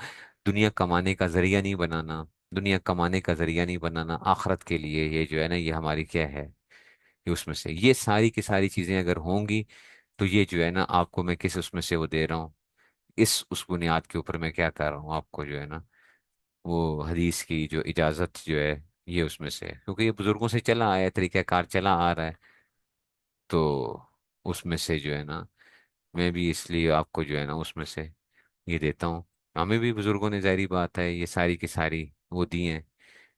دنیا کمانے کا ذریعہ نہیں بنانا، دنیا کمانے کا ذریعہ نہیں بنانا، آخرت کے لیے یہ جو ہے نا یہ ہماری کیا ہے، یہ اس میں سے یہ ساری کی ساری چیزیں اگر ہوں گی تو یہ جو ہے نا آپ کو میں کس اس میں سے وہ دے رہا ہوں، اس بنیاد کے اوپر میں کیا کر رہا ہوں آپ کو جو ہے نا وہ حدیث کی جو اجازت جو ہے یہ اس میں سے، کیونکہ یہ بزرگوں سے چلا آیا ہے، طریقہ کار چلا آ رہا ہے. تو اس میں سے جو ہے نا میں بھی اس لیے آپ کو جو ہے نا اس میں سے یہ دیتا ہوں. ہمیں بھی بزرگوں نے ظاہری بات ہے یہ ساری کی ساری وہ دی ہیں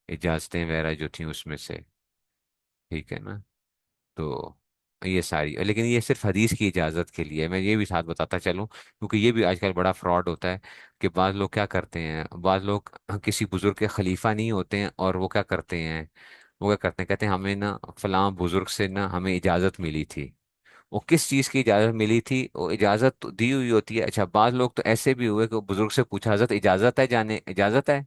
اجازتیں وغیرہ جو تھیں اس میں سے، ٹھیک ہے نا. تو یہ ساری، لیکن یہ صرف حدیث کی اجازت کے لیے ہے. میں یہ بھی ساتھ بتاتا چلوں کیونکہ یہ بھی آج کل بڑا فراڈ ہوتا ہے کہ بعض لوگ کیا کرتے ہیں، بعض لوگ کسی بزرگ کے خلیفہ نہیں ہوتے ہیں اور وہ کیا کرتے ہیں، وہ کیا کرتے ہیں، کہتے ہیں ہمیں نا فلاں بزرگ سے نا ہمیں اجازت ملی تھی. وہ کس چیز کی اجازت ملی تھی، وہ اجازت تو دی ہوئی ہوتی ہے. اچھا بعض لوگ تو ایسے بھی ہوئے کہ وہ بزرگ سے پوچھا حضرت اجازت ہے جانے، اجازت ہے،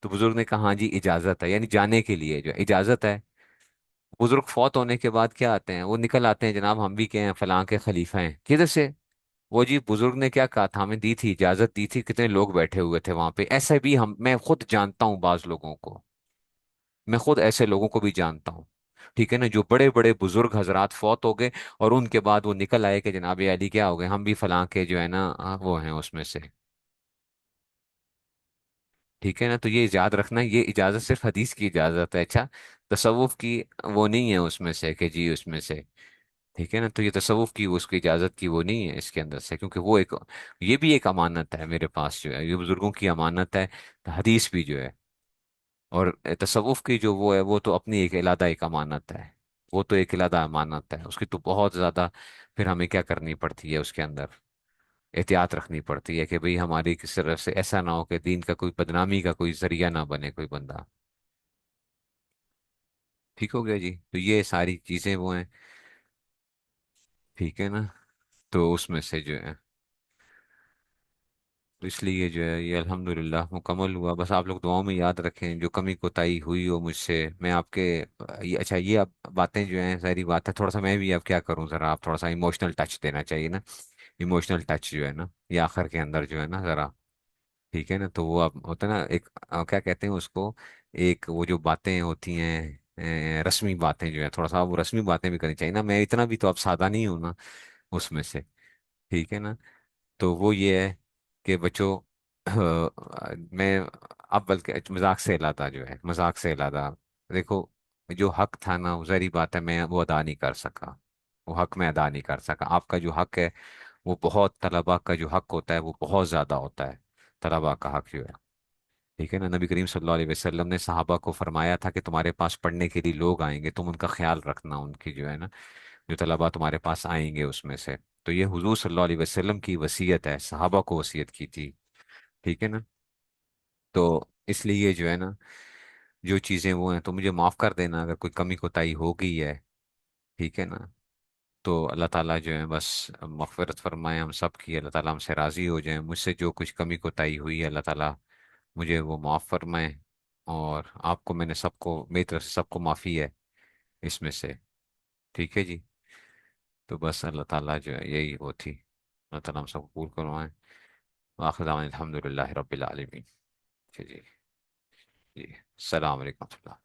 تو بزرگ نے کہا ہاں جی اجازت ہے، یعنی جانے کے لیے جو اجازت ہے. بزرگ فوت ہونے کے بعد کیا آتے ہیں، وہ نکل آتے ہیں جناب ہم بھی کیا ہیں فلاں کے خلیفہ ہیں. کدھر سے؟ وہ جی بزرگ نے کیا کہا تھا، ہمیں دی تھی اجازت دی تھی، کتنے لوگ بیٹھے ہوئے تھے وہاں پہ. ایسے بھی میں خود جانتا ہوں بعض لوگوں کو، میں خود ایسے لوگوں کو بھی جانتا ہوں، ٹھیک ہے نا، جو بڑے بڑے بزرگ حضرات فوت ہو گئے اور ان کے بعد وہ نکل آئے کہ جناب علی کیا ہو گئے، ہم بھی فلاں کے جو ہے نا وہ ہیں اس میں سے. ٹھیک ہے نا، تو یہ یاد رکھنا، یہ اجازت صرف حدیث کی اجازت ہے، اچھا، تصوف کی وہ نہیں ہے اس میں سے کہ جی اس میں سے، ٹھیک ہے نا، تو یہ تصوف کی اس کی اجازت کی وہ نہیں ہے اس کے اندر سے، کیونکہ وہ ایک، یہ بھی ایک امانت ہے میرے پاس جو ہے، یہ بزرگوں کی امانت ہے، حدیث بھی جو ہے، اور تصوف کی جو وہ ہے وہ تو اپنی ایک علیحدہ ایک امانت ہے، وہ تو ایک علیحدہ امانت ہے، اس کی تو بہت زیادہ پھر ہمیں کیا کرنی پڑتی ہے اس کے اندر، احتیاط رکھنی پڑتی ہے کہ بھئی ہماری کس طرف سے ایسا نہ ہو کہ دین کا کوئی بدنامی کا کوئی ذریعہ نہ بنے کوئی بندہ۔ ٹھیک ہو گیا جی، تو یہ ساری چیزیں وہ ہیں، ٹھیک ہے نا، تو اس میں سے جو ہے، تو اس لیے جو ہے یہ الحمدللہ مکمل ہوا، بس آپ لوگ دعاؤں میں یاد رکھیں، جو کمی کوتاہی ہوئی ہو مجھ سے، میں آپ کے یہ اچھا یہ اب باتیں جو ہیں ظاہری بات ہے، تھوڑا سا میں بھی اب کیا کروں، ذرا آپ تھوڑا سا ایموشنل ٹچ دینا چاہیے نا، ایموشنل ٹچ جو ہے نا یہ آخر کے اندر جو ہے نا ذرا، ٹھیک ہے نا، تو وہ اب ہوتا ہے نا ایک کیا کہتے ہیں اس کو، ایک وہ جو باتیں ہوتی ہیں رسمی باتیں جو ہے، تھوڑا سا وہ رسمی باتیں بھی کرنی چاہیے نا، میں اتنا بھی تو اب سادہ نہیں ہوں نا اس میں سے، ٹھیک ہے نا، تو وہ یہ ہے کہ بچوں میں اب بلکہ مذاق سے علاوہ جو ہے، مذاق سے علاوہ دیکھو، جو حق تھا نا وہ ظاہری بات ہے میں وہ ادا نہیں کر سکا، وہ حق میں ادا نہیں کر سکا، آپ کا جو حق ہے وہ بہت، طلبا کا جو حق ہوتا ہے وہ بہت زیادہ ہوتا ہے، طلبا کا حق جو ہے، ٹھیک ہے نا، نبی کریم صلی اللہ علیہ وسلم نے صحابہ کو فرمایا تھا کہ تمہارے پاس پڑھنے کے لیے لوگ آئیں گے، تم ان کا خیال رکھنا، ان کی جو ہے نا جو طلبا تمہارے پاس آئیں گے اس میں سے، تو یہ حضور صلی اللہ علیہ وسلم کی وصیت ہے، صحابہ کو وصیت کی تھی، ٹھیک ہے نا، تو اس لیے جو ہے نا جو چیزیں وہ ہیں تو مجھے معاف کر دینا اگر کوئی کمی کوتاہی ہو گئی ہے، ٹھیک ہے نا، تو اللہ تعالیٰ جو ہے بس مغفرت فرمائے ہم سب کی، اللہ تعالیٰ ہم سے راضی ہو جائیں، مجھ سے جو کچھ کمی کوتاہی ہوئی ہے اللہ تعالیٰ مجھے وہ معاف فرمائے، اور آپ کو میں نے سب کو میری طرف سے سب کو معافی ہے اس میں سے، ٹھیک ہے جی، تو بس اللہ تعالیٰ جو ہے یہی وہ تھی، اللہ تعالیٰ ہم سب کو قبول کروائیں، وآخر دعوانا الحمد للہ رب العالمین، ٹھیک ہے جی، جی السلام علیکم و رحمۃ اللہ۔